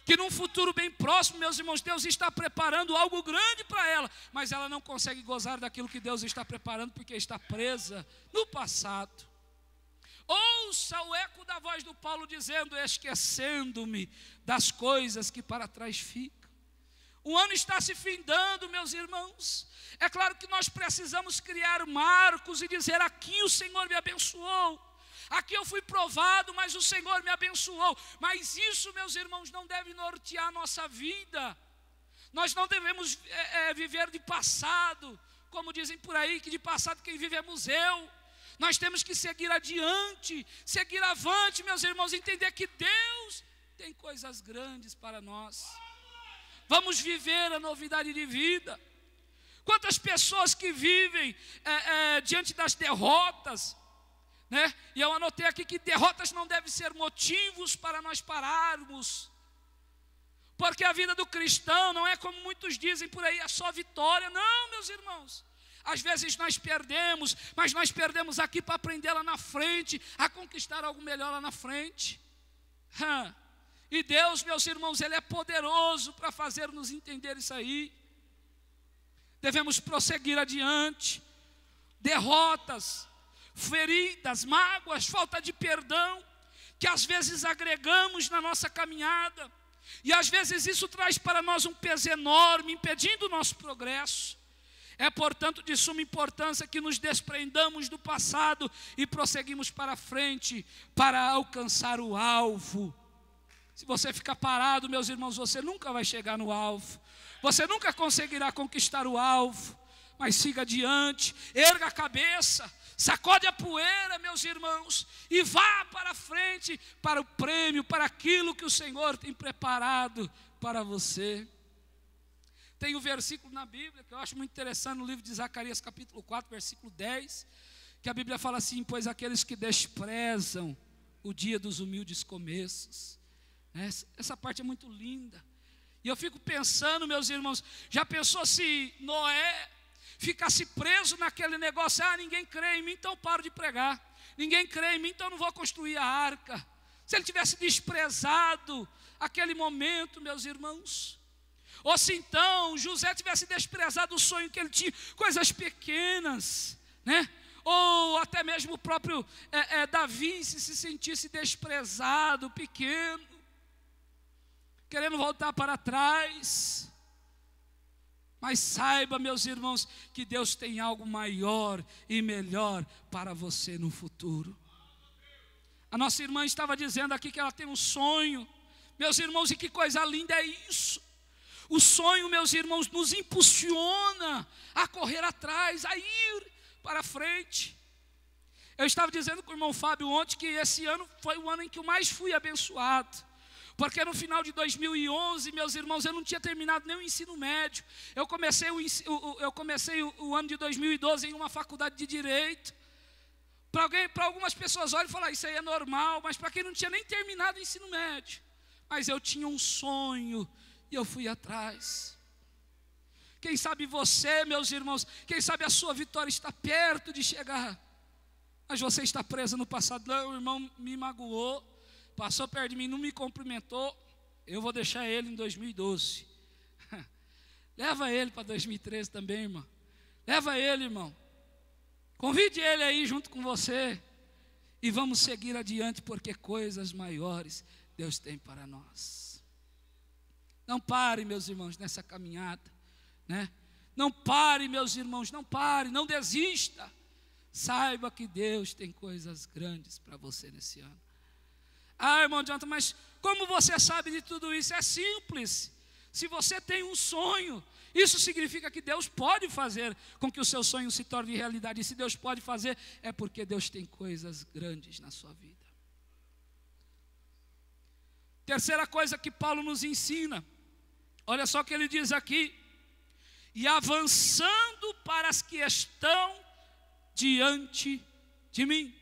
Que num futuro bem próximo, meus irmãos, Deus está preparando algo grande para ela. Mas ela não consegue gozar daquilo que Deus está preparando, porque está presa no passado. Ouça o eco da voz do Paulo dizendo: esquecendo-me das coisas que para trás ficam. O ano está se findando, meus irmãos. É claro que nós precisamos criar marcos e dizer: aqui o Senhor me abençoou, aqui eu fui provado, mas o Senhor me abençoou. Mas isso, meus irmãos, não deve nortear a nossa vida. Nós não devemos viver de passado, como dizem por aí, que de passado quem vive é museu. Nós temos que seguir adiante, seguir avante, meus irmãos, entender que Deus tem coisas grandes para nós. Vamos viver a novidade de vida. Quantas pessoas que vivem diante das derrotas, né? E eu anotei aqui que derrotas não devem ser motivos para nós pararmos, porque a vida do cristão não é como muitos dizem por aí, é só vitória. Não, meus irmãos, às vezes nós perdemos, mas nós perdemos aqui para aprender lá na frente, a conquistar algo melhor lá na frente. E Deus, meus irmãos, Ele é poderoso para fazer-nos entender isso aí. Devemos prosseguir adiante. Derrotas, feridas, mágoas, falta de perdão, que às vezes agregamos na nossa caminhada, e às vezes isso traz para nós um peso enorme, impedindo o nosso progresso. É, portanto, de suma importância que nos desprendamos do passado e prosseguimos para frente, para alcançar o alvo. Se você ficar parado, meus irmãos, você nunca vai chegar no alvo. Você nunca conseguirá conquistar o alvo. Mas siga adiante, erga a cabeça, sacode a poeira, meus irmãos, e vá para frente, para o prêmio, para aquilo que o Senhor tem preparado para você. Tem um versículo na Bíblia que eu acho muito interessante, no livro de Zacarias, capítulo 4, versículo 10, que a Bíblia fala assim: pois aqueles que desprezam o dia dos humildes começos. Essa parte é muito linda. E eu fico pensando, meus irmãos, já pensou se Noé ficasse preso naquele negócio? Ninguém crê em mim, então eu paro de pregar. Ninguém crê em mim, então eu não vou construir a arca. Se ele tivesse desprezado aquele momento, meus irmãos, ou se então José tivesse desprezado o sonho que ele tinha, coisas pequenas, né? Ou até mesmo o próprio Davi se sentisse desprezado, pequeno, querendo voltar para trás. Mas saiba, meus irmãos, que Deus tem algo maior e melhor para você no futuro. A nossa irmã estava dizendo aqui que ela tem um sonho. Meus irmãos, e que coisa linda é isso. O sonho, meus irmãos, nos impulsiona a correr atrás, a ir para frente. Eu estava dizendo com o irmão Fábio ontem que esse ano foi o ano em que eu mais fui abençoado. Porque no final de 2011, meus irmãos, eu não tinha terminado nem o ensino médio. Eu comecei o ano de 2012 em uma faculdade de Direito. Para algumas pessoas olham e falam: isso aí é normal. Mas para quem não tinha nem terminado o ensino médio. Mas eu tinha um sonho e eu fui atrás. Quem sabe você, meus irmãos, quem sabe a sua vitória está perto de chegar. Mas você está preso no passado. Não, o irmão me magoou, passou perto de mim, não me cumprimentou, eu vou deixar ele em 2012. Leva ele para 2013 também, irmão. Leva ele, irmão. Convide ele aí junto com você. E vamos seguir adiante, porque coisas maiores Deus tem para nós. Não pare, meus irmãos, nessa caminhada, né? Não pare, meus irmãos, não pare, não desista. Saiba que Deus tem coisas grandes para você nesse ano. Ah, irmão Jonathan, mas como você sabe de tudo isso? É simples. Se você tem um sonho, isso significa que Deus pode fazer com que o seu sonho se torne realidade. E se Deus pode fazer, é porque Deus tem coisas grandes na sua vida. Terceira coisa que Paulo nos ensina, olha só o que ele diz aqui: e avançando para as que estão diante de mim.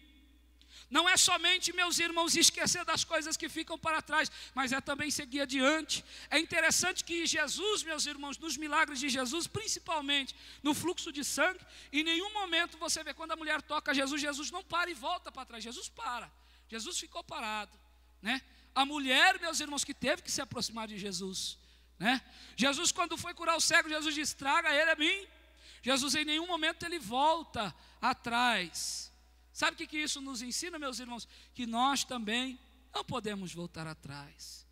Não é somente, meus irmãos, esquecer das coisas que ficam para trás, mas é também seguir adiante. É interessante que Jesus, meus irmãos, nos milagres de Jesus, principalmente no fluxo de sangue, em nenhum momento você vê quando a mulher toca Jesus, Jesus não para e volta para trás. Jesus para, Jesus ficou parado, né? A mulher, meus irmãos, que teve que se aproximar de Jesus, né? Jesus, quando foi curar o cego, Jesus disse: traga ele a mim. Jesus em nenhum momento ele volta atrás. Sabe o que isso nos ensina, meus irmãos? Que nós também não podemos voltar atrás.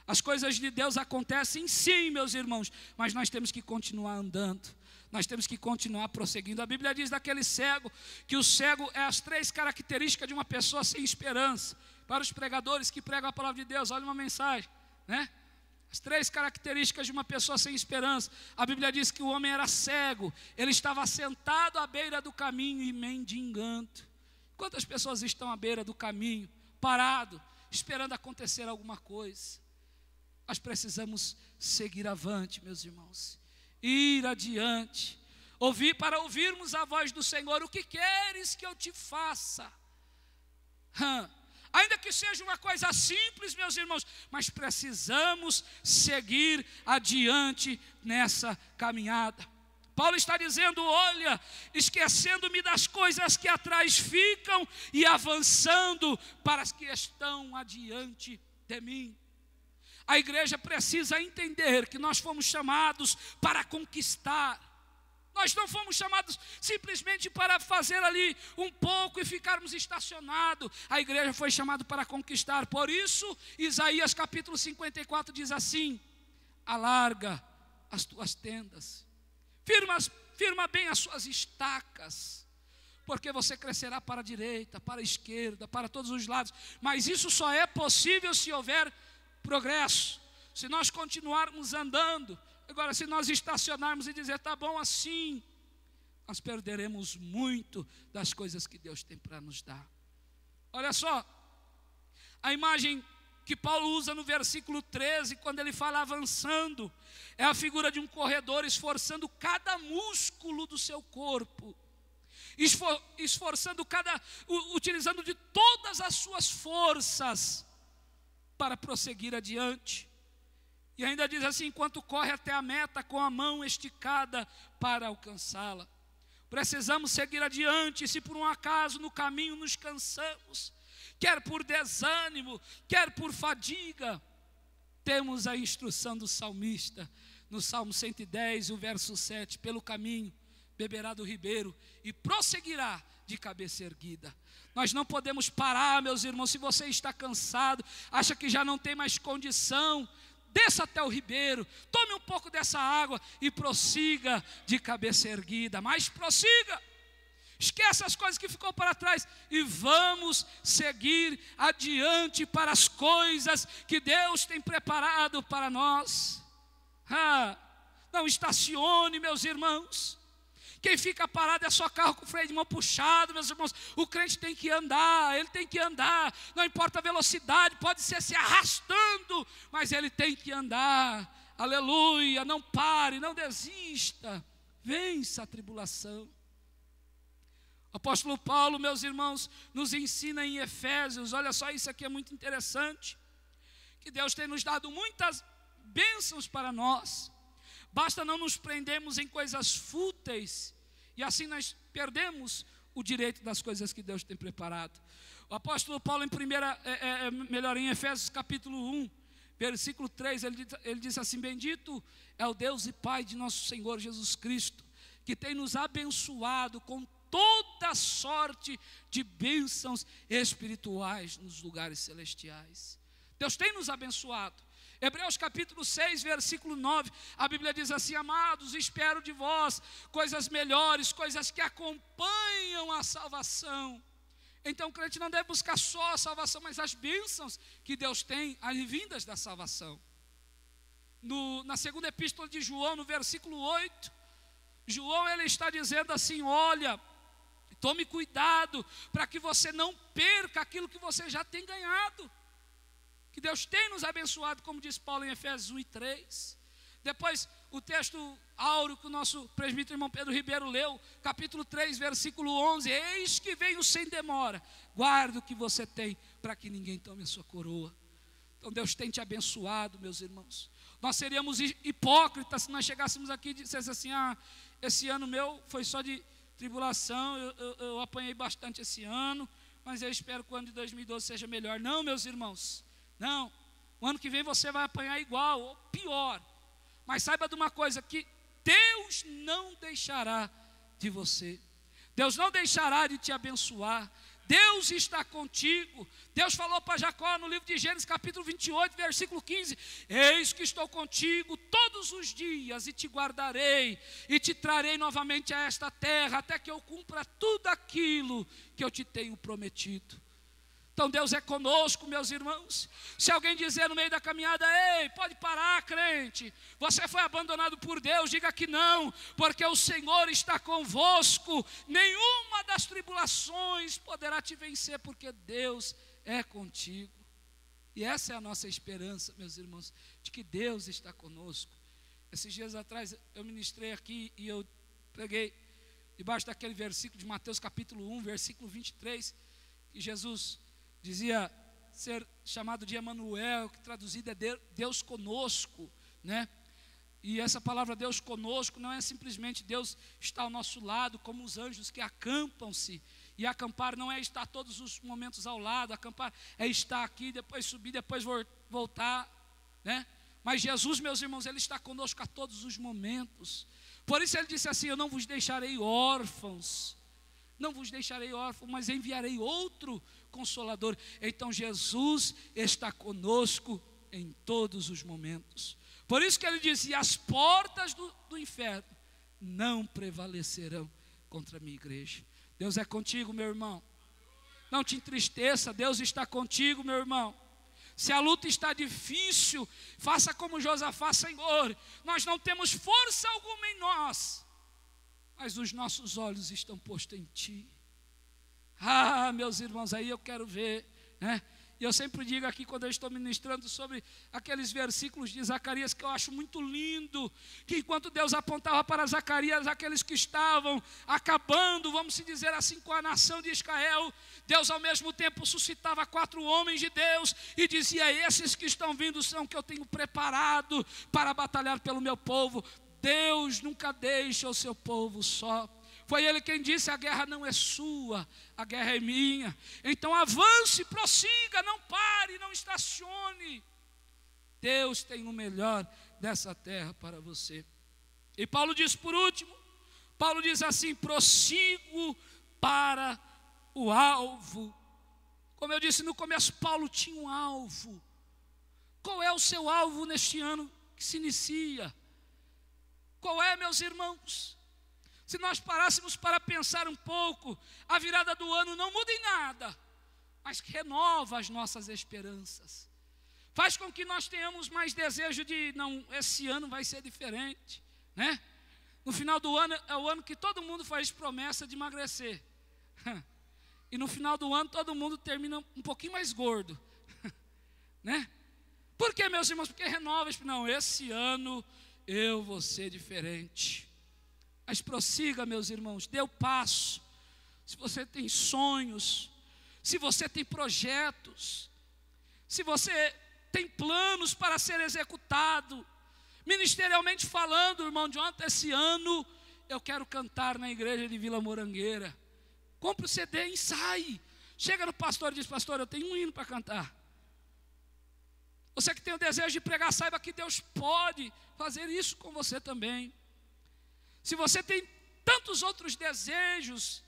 As coisas de Deus acontecem sim, meus irmãos, mas nós temos que continuar andando. Nós temos que continuar prosseguindo. A Bíblia diz daquele cego, que o cego é as 3 características de uma pessoa sem esperança. Para os pregadores que pregam a palavra de Deus, olha uma mensagem, né? As 3 características de uma pessoa sem esperança. A Bíblia diz que o homem era cego, ele estava sentado à beira do caminho e mendigando. Quantas pessoas estão à beira do caminho, parado, esperando acontecer alguma coisa? Nós precisamos seguir avante, meus irmãos, ir adiante, para ouvirmos a voz do Senhor. O que queres que eu te faça? Ainda que seja uma coisa simples, meus irmãos, mas precisamos seguir adiante nessa caminhada. Paulo está dizendo: olha, esquecendo-me das coisas que atrás ficam e avançando para as que estão adiante de mim. A igreja precisa entender que nós fomos chamados para conquistar. Nós não fomos chamados simplesmente para fazer ali um pouco e ficarmos estacionados. A igreja foi chamada para conquistar. Por isso, Isaías capítulo 54 diz assim: alarga as tuas tendas, firma bem as suas estacas, porque você crescerá para a direita, para a esquerda, para todos os lados. Mas isso só é possível se houver progresso, se nós continuarmos andando. Agora, se nós estacionarmos e dizer: tá bom assim, nós perderemos muito das coisas que Deus tem para nos dar. Olha só, a imagem que Paulo usa no versículo 13, quando ele fala avançando, é a figura de um corredor esforçando cada músculo do seu corpo, utilizando de todas as suas forças para prosseguir adiante. E ainda diz assim: enquanto corre até a meta com a mão esticada para alcançá-la. Precisamos seguir adiante. Se por um acaso no caminho nos cansamos, quer por desânimo, quer por fadiga, temos a instrução do salmista, no Salmo 110, o verso 7, pelo caminho beberá do ribeiro e prosseguirá de cabeça erguida. Nós não podemos parar, meus irmãos. Se você está cansado, acha que já não tem mais condição, desça até o ribeiro, tome um pouco dessa água e prossiga de cabeça erguida. Mas prossiga, esqueça as coisas que ficou para trás e vamos seguir adiante para as coisas que Deus tem preparado para nós. Não estacione, meus irmãos. Quem fica parado é só carro com freio de mão puxado, meus irmãos. O crente tem que andar, ele tem que andar. Não importa a velocidade, pode ser se arrastando, mas ele tem que andar. Aleluia, não pare, não desista. Vença a tribulação. O apóstolo Paulo, meus irmãos, nos ensina em Efésios. Olha só, isso aqui é muito interessante. Que Deus tem nos dado muitas bênçãos para nós. Basta não nos prendermos em coisas fúteis, e assim nós perdemos o direito das coisas que Deus tem preparado. O apóstolo Paulo, em Efésios capítulo 1, versículo 3, ele diz assim: bendito é o Deus e Pai de nosso Senhor Jesus Cristo, que tem nos abençoado com toda sorte de bênçãos espirituais nos lugares celestiais. Deus tem nos abençoado. Hebreus capítulo 6, versículo 9, a Bíblia diz assim: amados, espero de vós coisas melhores, coisas que acompanham a salvação. Então o crente não deve buscar só a salvação, mas as bênçãos que Deus tem, as vindas da salvação. Na segunda epístola de João, no versículo 8, João ele está dizendo assim: olha, tome cuidado para que você não perca aquilo que você já tem ganhado, que Deus tem nos abençoado, como diz Paulo em Efésios 1 e 3. Depois o texto áureo que o nosso presbítero irmão Pedro Ribeiro leu, capítulo 3, versículo 11: eis que venho sem demora, guarda o que você tem, para que ninguém tome a sua coroa. Então Deus tem te abençoado, meus irmãos. Nós seríamos hipócritas se nós chegássemos aqui e dissessemos assim: esse ano meu foi só de tribulação, eu apanhei bastante esse ano, mas eu espero que o ano de 2012 seja melhor. Não, meus irmãos, não. O ano que vem você vai apanhar igual, ou pior. Mas saiba de uma coisa, que Deus não deixará de você. Deus não deixará de te abençoar. Deus está contigo. Deus falou para Jacó no livro de Gênesis capítulo 28, versículo 15: eis que estou contigo todos os dias, e te guardarei, e te trarei novamente a esta terra, até que eu cumpra tudo aquilo que eu te tenho prometido. Então Deus é conosco, meus irmãos. Se alguém dizer no meio da caminhada: ei, pode parar, crente, você foi abandonado por Deus, diga que não, porque o Senhor está convosco. Nenhuma das tribulações poderá te vencer, porque Deus é contigo. E essa é a nossa esperança, meus irmãos, de que Deus está conosco. Esses dias atrás eu ministrei aqui e eu preguei debaixo daquele versículo de Mateus capítulo 1, versículo 23, que Jesus dizia ser chamado de Emanuel, que traduzido é Deus conosco, né? E essa palavra Deus conosco não é simplesmente Deus está ao nosso lado, como os anjos que acampam-se. E acampar não é estar todos os momentos ao lado, acampar é estar aqui, depois subir, depois voltar, né? Mas Jesus, meus irmãos, Ele está conosco a todos os momentos. Por isso Ele disse assim: eu não vos deixarei órfãos. Não vos deixarei órfãos, mas enviarei outro Consolador. Então Jesus está conosco em todos os momentos. Por isso que ele disse: e as portas do inferno não prevalecerão contra a minha igreja. Deus é contigo, meu irmão. Não te entristeça, Deus está contigo, meu irmão. Se a luta está difícil, faça como Josafá: Senhor, nós não temos força alguma em nós, mas os nossos olhos estão postos em Ti. Ah, meus irmãos, aí eu quero ver, né? E eu sempre digo aqui, quando eu estou ministrando sobre aqueles versículos de Zacarias, que eu acho muito lindo, que enquanto Deus apontava para Zacarias aqueles que estavam acabando, vamos dizer assim, com a nação de Israel, Deus ao mesmo tempo suscitava 4 homens de Deus e dizia: esses que estão vindo são que eu tenho preparado para batalhar pelo meu povo. Deus nunca deixa o seu povo só. Foi Ele quem disse: a guerra não é sua, a guerra é minha. Então avance, prossiga, não pare, não estacione. Deus tem o melhor dessa terra para você. E Paulo diz por último, Paulo diz assim: prossigo para o alvo. Como eu disse no começo, Paulo tinha um alvo. Qual é o seu alvo neste ano que se inicia? Qual é, meus irmãos? Se nós parássemos para pensar um pouco, a virada do ano não muda em nada, mas renova as nossas esperanças. Faz com que nós tenhamos mais desejo de, não, esse ano vai ser diferente, né? No final do ano, é o ano que todo mundo faz promessa de emagrecer. E no final do ano, todo mundo termina um pouquinho mais gordo, né? Por quê, meus irmãos? Porque renova, não, esse ano eu vou ser diferente. Mas prossiga, meus irmãos, dê o passo. Se você tem sonhos, se você tem projetos, se você tem planos para ser executado, ministerialmente falando, irmão Jonathan, esse ano eu quero cantar na igreja de Vila Morangueira. Compre o CD, ensaie. Chega no pastor e diz: pastor, eu tenho um hino para cantar. Você que tem o desejo de pregar, saiba que Deus pode fazer isso com você também. Se você tem tantos outros desejos,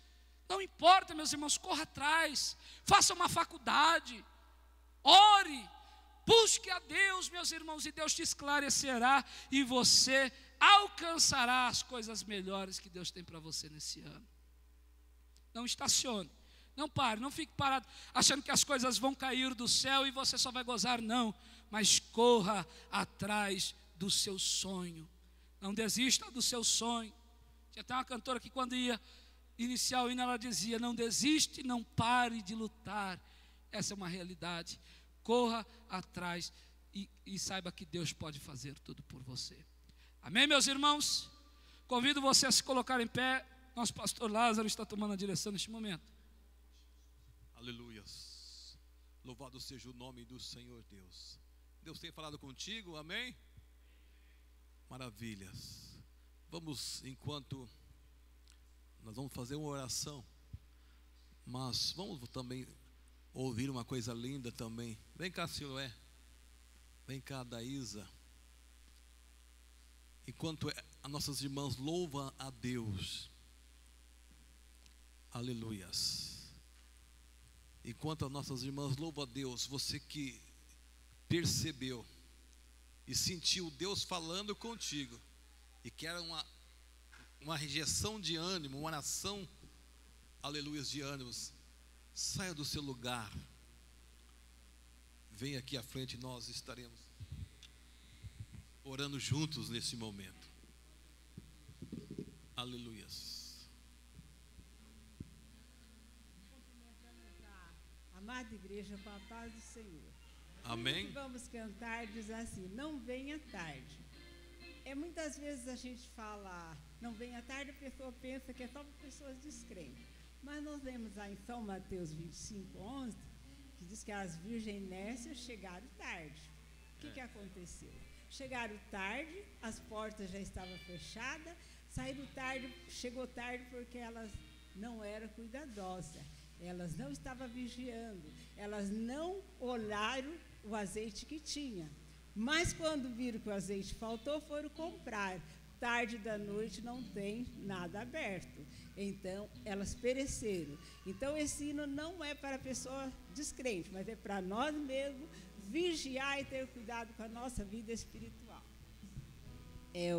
não importa, meus irmãos, corra atrás, faça uma faculdade, ore, Busque a Deus, meus irmãos, e Deus te esclarecerá e você alcançará as coisas melhores que Deus tem para você nesse ano. Não estacione, não pare, não fique parado achando que as coisas vão cair do céu e você só vai gozar, não. Mas corra atrás do seu sonho. Não desista do seu sonho. Tinha até uma cantora que quando ia iniciar o hino, ela dizia: não desiste, não pare de lutar. Essa é uma realidade. Corra atrás e saiba que Deus pode fazer tudo por você. Amém, meus irmãos? Convido você a se colocar em pé. Nosso pastor Lázaro está tomando a direção neste momento. Aleluias. Louvado seja o nome do Senhor Deus. Deus tem falado contigo, amém? Maravilhas. Vamos, enquanto nós vamos fazer uma oração, mas vamos também ouvir uma coisa linda também. Vem cá, Siloé. Vem cá, Daísa. Enquanto as nossas irmãs louvam a Deus, aleluias. Enquanto as nossas irmãs louvam a Deus, você que percebeu e sentiu Deus falando contigo e que era uma rejeição de ânimo, uma oração, aleluias, de ânimos, saia do seu lugar, vem aqui à frente, nós estaremos orando juntos nesse momento. Aleluias. Amada igreja, com a paz do Senhor. Amém. O que vamos cantar diz assim: não venha tarde. Muitas vezes a gente fala não venha tarde, a pessoa pensa que é só para pessoas descrentes. Mas nós vemos lá em São Mateus 25:11, que diz que as virgens nércias chegaram tarde. O que aconteceu? Chegaram tarde, as portas já estavam fechadas, saíram tarde, chegou tarde porque elas não eram cuidadosas, elas não estavam vigiando, elas não olharam o azeite que tinha. Mas quando viram que o azeite faltou, foram comprar. Tarde da noite não tem nada aberto. Então, elas pereceram. Então, esse hino não é para a pessoa descrente, mas é para nós mesmos vigiar e ter cuidado com a nossa vida espiritual.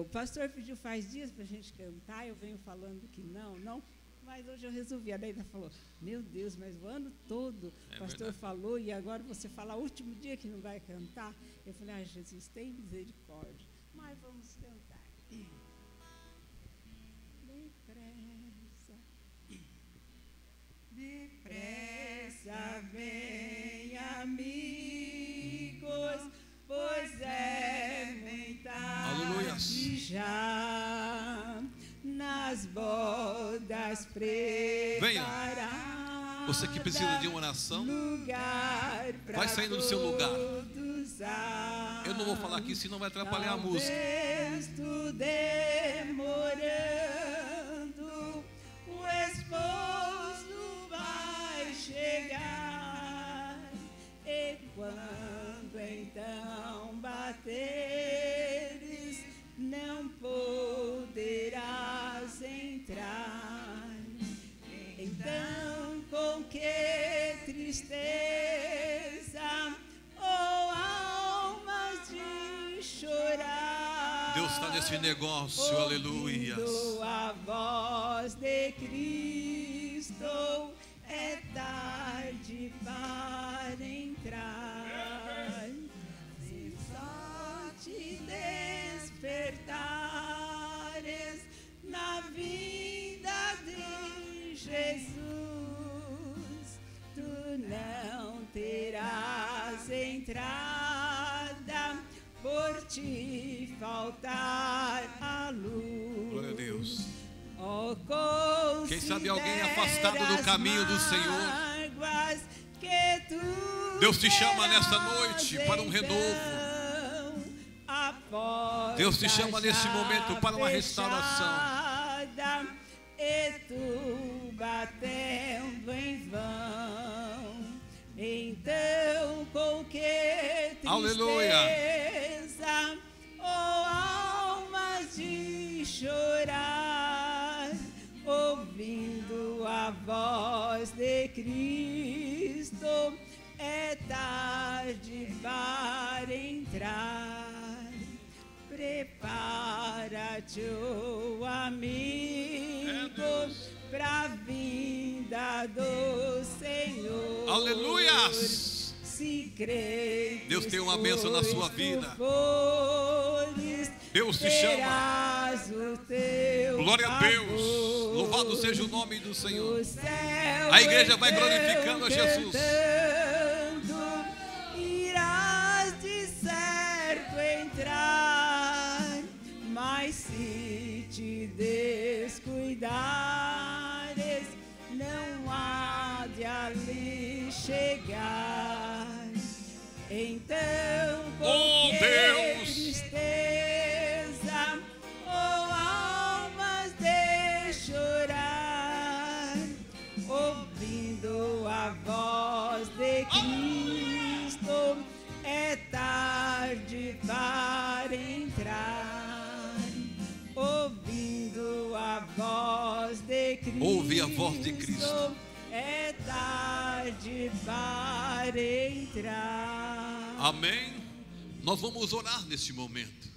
O pastor pediu faz dias para a gente cantar, eu venho falando que não, mas hoje eu resolvi. A Neida falou: meu Deus, mas o ano todo o pastor falou e agora você fala o último dia que não vai cantar. Eu falei: Jesus, tem misericórdia. Mas vamos cantar. Depressa vem, amigos, pois é bem tarde já, nas bodas preparadas. Você que precisa de uma oração, vai saindo do seu lugar. Eu não vou falar aqui, senão vai atrapalhar a música. Demorando, o esposo vai chegar, e quando então bateres, não poderás entrar. Então, com que tristeza, oh almas de chorar, Deus está nesse negócio, aleluia. A voz de Cristo, é tarde para entrar. Se só te despertares na vida de Jesus, tu não terás entrada, por te faltar a luz. Glória a Deus. Oh, quem sabe alguém afastado do caminho do Senhor, Deus te chama nesta noite para um renovo. Deus te chama nesse momento para uma restauração. E tu batendo em vão, então com que tristeza, aleluia, oh almas de chorar, ouvindo a voz de Cristo, é tarde para Converte o amigo pra vinda do Senhor. Aleluias! Se crê, Deus tem uma bênção na sua vida. Deus te chama. Glória a Deus. Louvado seja o nome do Senhor. A igreja vai glorificando a Jesus. Irás de certo entrar, mas se te descuidares, não há de ali chegar. Então, oh Deus, tristeza, oh almas de chorar, ouvindo a voz de Cristo, é tarde para entrar. Ouvindo a voz de Cristo, ouve a voz de Cristo. É tarde para entrar. Amém. Nós vamos orar neste momento.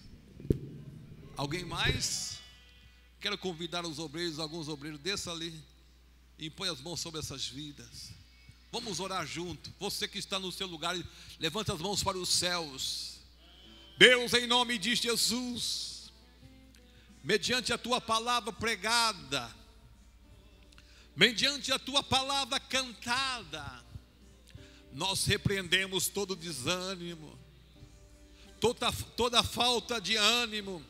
Alguém mais? Quero convidar os obreiros, alguns obreiros, desça ali e põe as mãos sobre essas vidas. Vamos orar junto. Você que está no seu lugar, levanta as mãos para os céus. Deus, em nome de Jesus, mediante a tua palavra pregada, mediante a tua palavra cantada, nós repreendemos todo desânimo, toda falta de ânimo.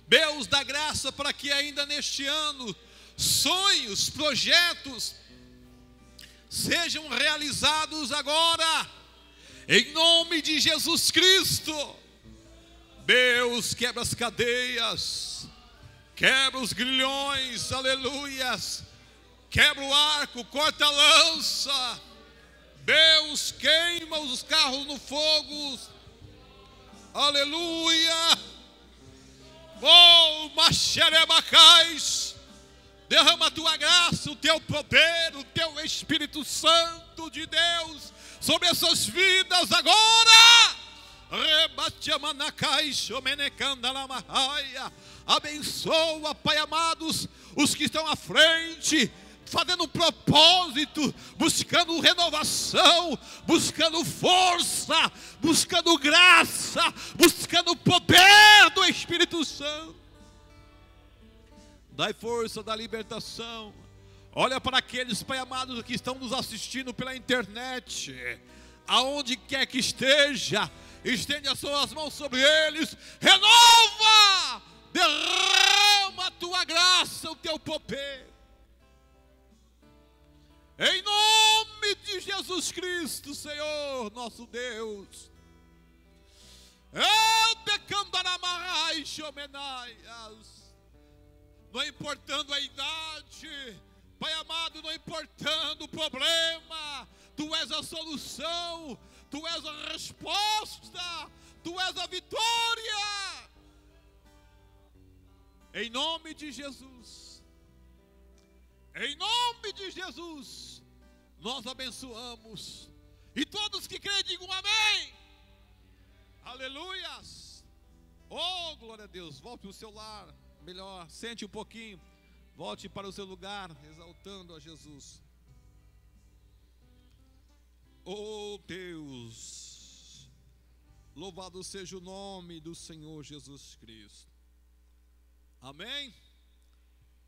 Deus, dá graça para que ainda neste ano sonhos, projetos sejam realizados agora, em nome de Jesus Cristo. Deus, quebra as cadeias, quebra os grilhões, aleluias, quebra o arco, corta a lança. Deus, queima os carros no fogo, aleluia. Oh, Macherebacais, derrama a tua graça, o teu poder, o teu Espírito Santo de Deus sobre essas vidas agora. Abençoa, Pai amados, os que estão à frente, fazendo um propósito, buscando renovação, buscando força, buscando graça, buscando o poder do Espírito Santo. Dai força da libertação. Olha para aqueles, Pai amados, que estão nos assistindo pela internet, aonde quer que esteja, estende as suas mãos sobre eles, renova, derrama a tua graça, o teu poder. Em nome de Jesus Cristo, Senhor, nosso Deus. Não importando a idade, Pai amado, não importando o problema, Tu és a solução, Tu és a resposta, Tu és a vitória. Em nome de Jesus, em nome de Jesus, nós abençoamos. E todos que creem, digam amém. Aleluias. Oh, glória a Deus. Volte para o seu lar. Melhor, sente um pouquinho. Volte para o seu lugar, exaltando a Jesus. Oh Deus, louvado seja o nome do Senhor Jesus Cristo. Amém.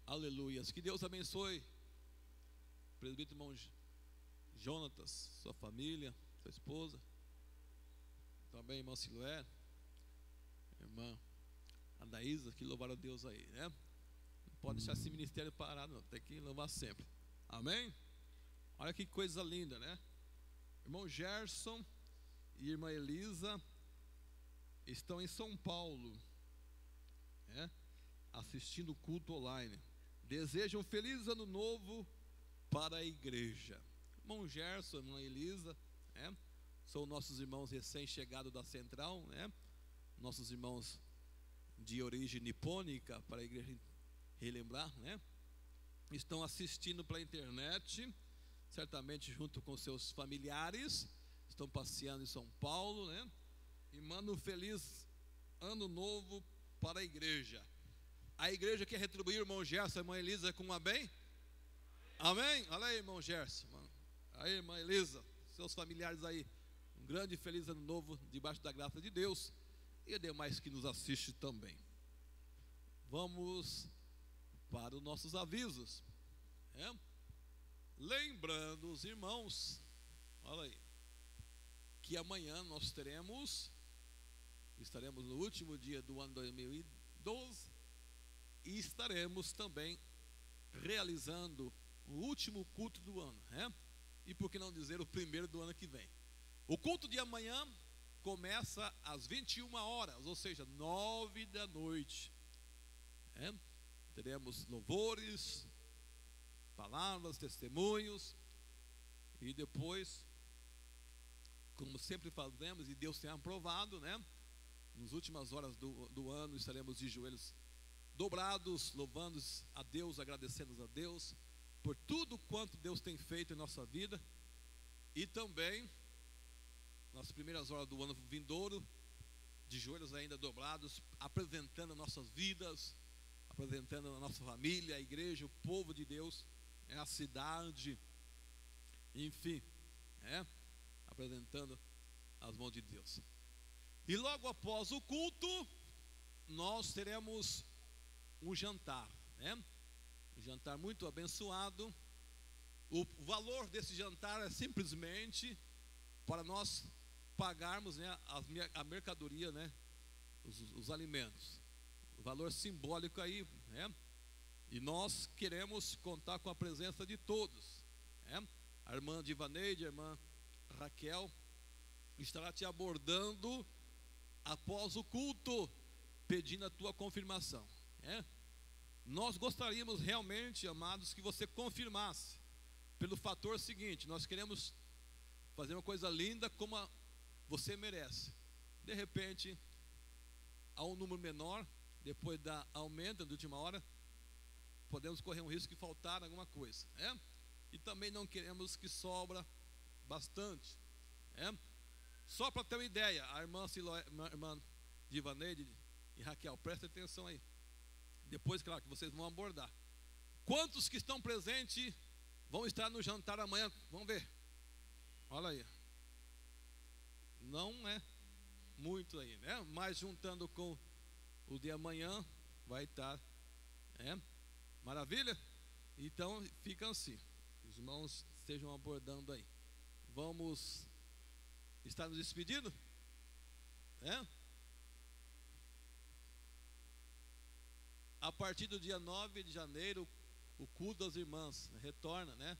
Aleluias. Que Deus abençoe presbítero irmão Jonatas, sua família, sua esposa, também irmã Silué, irmã Adaísa, que louvaram a Deus aí, né? Não pode deixar esse ministério parado, não, tem que louvar sempre. Amém? Olha que coisa linda, né? Irmão Gerson e irmã Elisa estão em São Paulo, né? Assistindo o culto online. Desejam um feliz ano novo para a igreja. Irmão Gerson, irmã Elisa, né? São nossos irmãos recém-chegados da Central, né? Nossos irmãos de origem nipônica, para a igreja relembrar, né? Estão assistindo pela internet, certamente junto com seus familiares, estão passeando em São Paulo, né? E mandam um feliz ano novo para a igreja. A igreja quer retribuir o irmão Gerson e a irmã Elisa com um amém? Amém? Olha aí, irmão Gerson. Aí, irmã Elisa, seus familiares aí. Um grande e feliz ano novo, debaixo da graça de Deus. E demais que nos assiste também. Vamos para os nossos avisos. Lembrando os irmãos, olha aí, que amanhã nós estaremos no último dia do ano 2012 e estaremos também realizando o último culto do ano, e por que não dizer o primeiro do ano que vem. O culto de amanhã começa às 21 horas, ou seja, 9 da noite. Teremos louvores, palavras, testemunhos, e depois, como sempre fazemos, e Deus tem aprovado, nas últimas horas do ano estaremos de joelhos dobrados, louvando a Deus, agradecendo a Deus por tudo quanto Deus tem feito em nossa vida, e também nas primeiras horas do ano vindouro, de joelhos ainda dobrados, apresentando nossas vidas, apresentando a nossa família, a igreja, o povo de Deus, a cidade, enfim, apresentando as mãos de Deus. E logo após o culto, nós teremos um jantar, um jantar muito abençoado. O valor desse jantar é simplesmente para nós pagarmos a mercadoria, os alimentos. O valor simbólico aí, e nós queremos contar com a presença de todos. A irmã Divaneide, a irmã Raquel estará te abordando após o culto, pedindo a tua confirmação. Nós gostaríamos realmente, amados, que você confirmasse, pelo fator seguinte: nós queremos fazer uma coisa linda como você merece. De repente, há um número menor, depois da aumenta de última hora, podemos correr um risco de faltar alguma coisa, e também não queremos que sobra bastante, Só para ter uma ideia, a irmã Divaneide e Raquel, presta atenção aí. Depois, claro, que vocês vão abordar. Quantos que estão presentes vão estar no jantar amanhã? Vamos ver. Olha aí. Não é muito aí, mas juntando com o de amanhã, vai estar, maravilha? Então, fica assim. Os irmãos estejam abordando aí. Vamos estar nos despedindo? A partir do dia 9 de janeiro, o culto das irmãs retorna,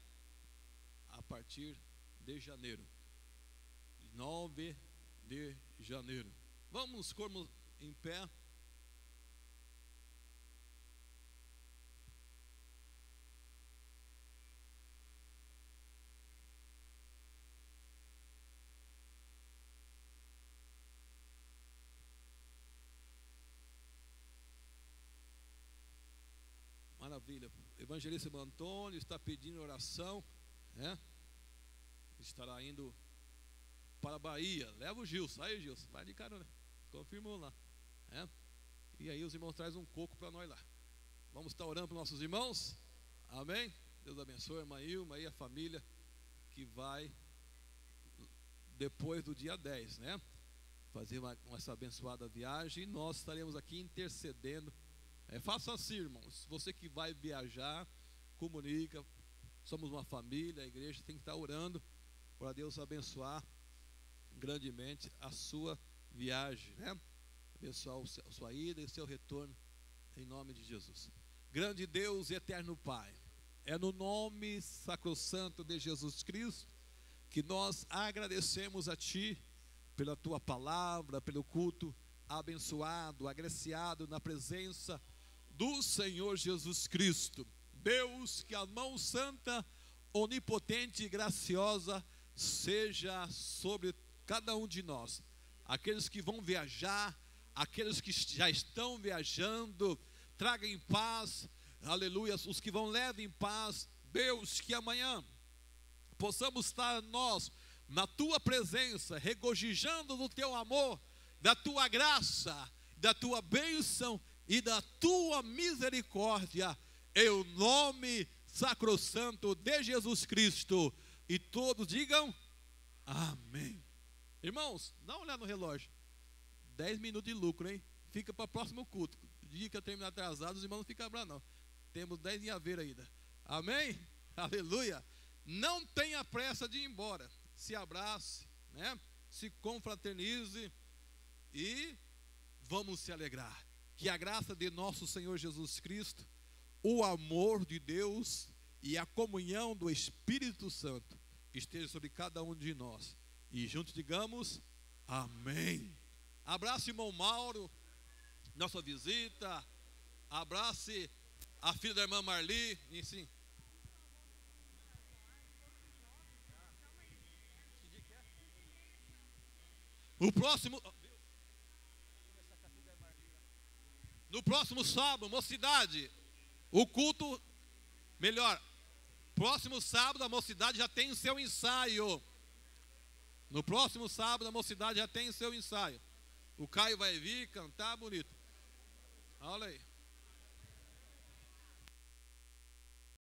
a partir de janeiro. 9 de janeiro. Vamos cormos em pé. Maravilha. O evangelista Antônio está pedindo oração, estará indo para a Bahia. Leva o Gilson. Aí, Gilson, vai de carona. Confirmou lá. E aí os irmãos trazem um coco para nós lá. Vamos estar orando para os nossos irmãos. Amém? Deus abençoe a irmã Ilma e a família que vai depois do dia 10, fazer essa abençoada viagem. E nós estaremos aqui intercedendo. Faça assim, irmãos. Você que vai viajar, comunica. Somos uma família, a igreja tem que estar orando para Deus abençoar grandemente a sua viagem, abençoar a sua ida e o seu retorno, em nome de Jesus. Grande Deus e eterno Pai, é no nome sacrossanto de Jesus Cristo que nós agradecemos a Ti pela Tua palavra, pelo culto abençoado, agraciado na presença do Senhor Jesus Cristo. Deus, que a mão santa, onipotente e graciosa seja sobre cada um de nós, aqueles que vão viajar, aqueles que já estão viajando, traga em paz, aleluia, os que vão levem em paz. Deus, que amanhã possamos estar nós na Tua presença, regozijando no Teu amor, da Tua graça, da tua bênção e da tua misericórdia, em o nome sacrossanto de Jesus Cristo. E todos digam amém. Irmãos, dá uma olhada no relógio. 10 minutos de lucro, hein? Fica para o próximo culto. O dia que eu terminar atrasado, os irmãos não ficam bravos, não. Temos 10 em haver ainda. Amém? Aleluia. Não tenha pressa de ir embora. Se abrace, né? Se confraternize e vamos se alegrar. Que a graça de nosso Senhor Jesus Cristo, o amor de Deus e a comunhão do Espírito Santo esteja sobre cada um de nós. E juntos digamos amém. Abrace o irmão Mauro, nossa visita. Abrace a filha da irmã Marli. E sim. O próximo. No próximo sábado, mocidade, o culto, melhor, próximo sábado a mocidade já tem o seu ensaio. No próximo sábado a mocidade já tem o seu ensaio. O Caio vai vir cantar bonito. Olha aí.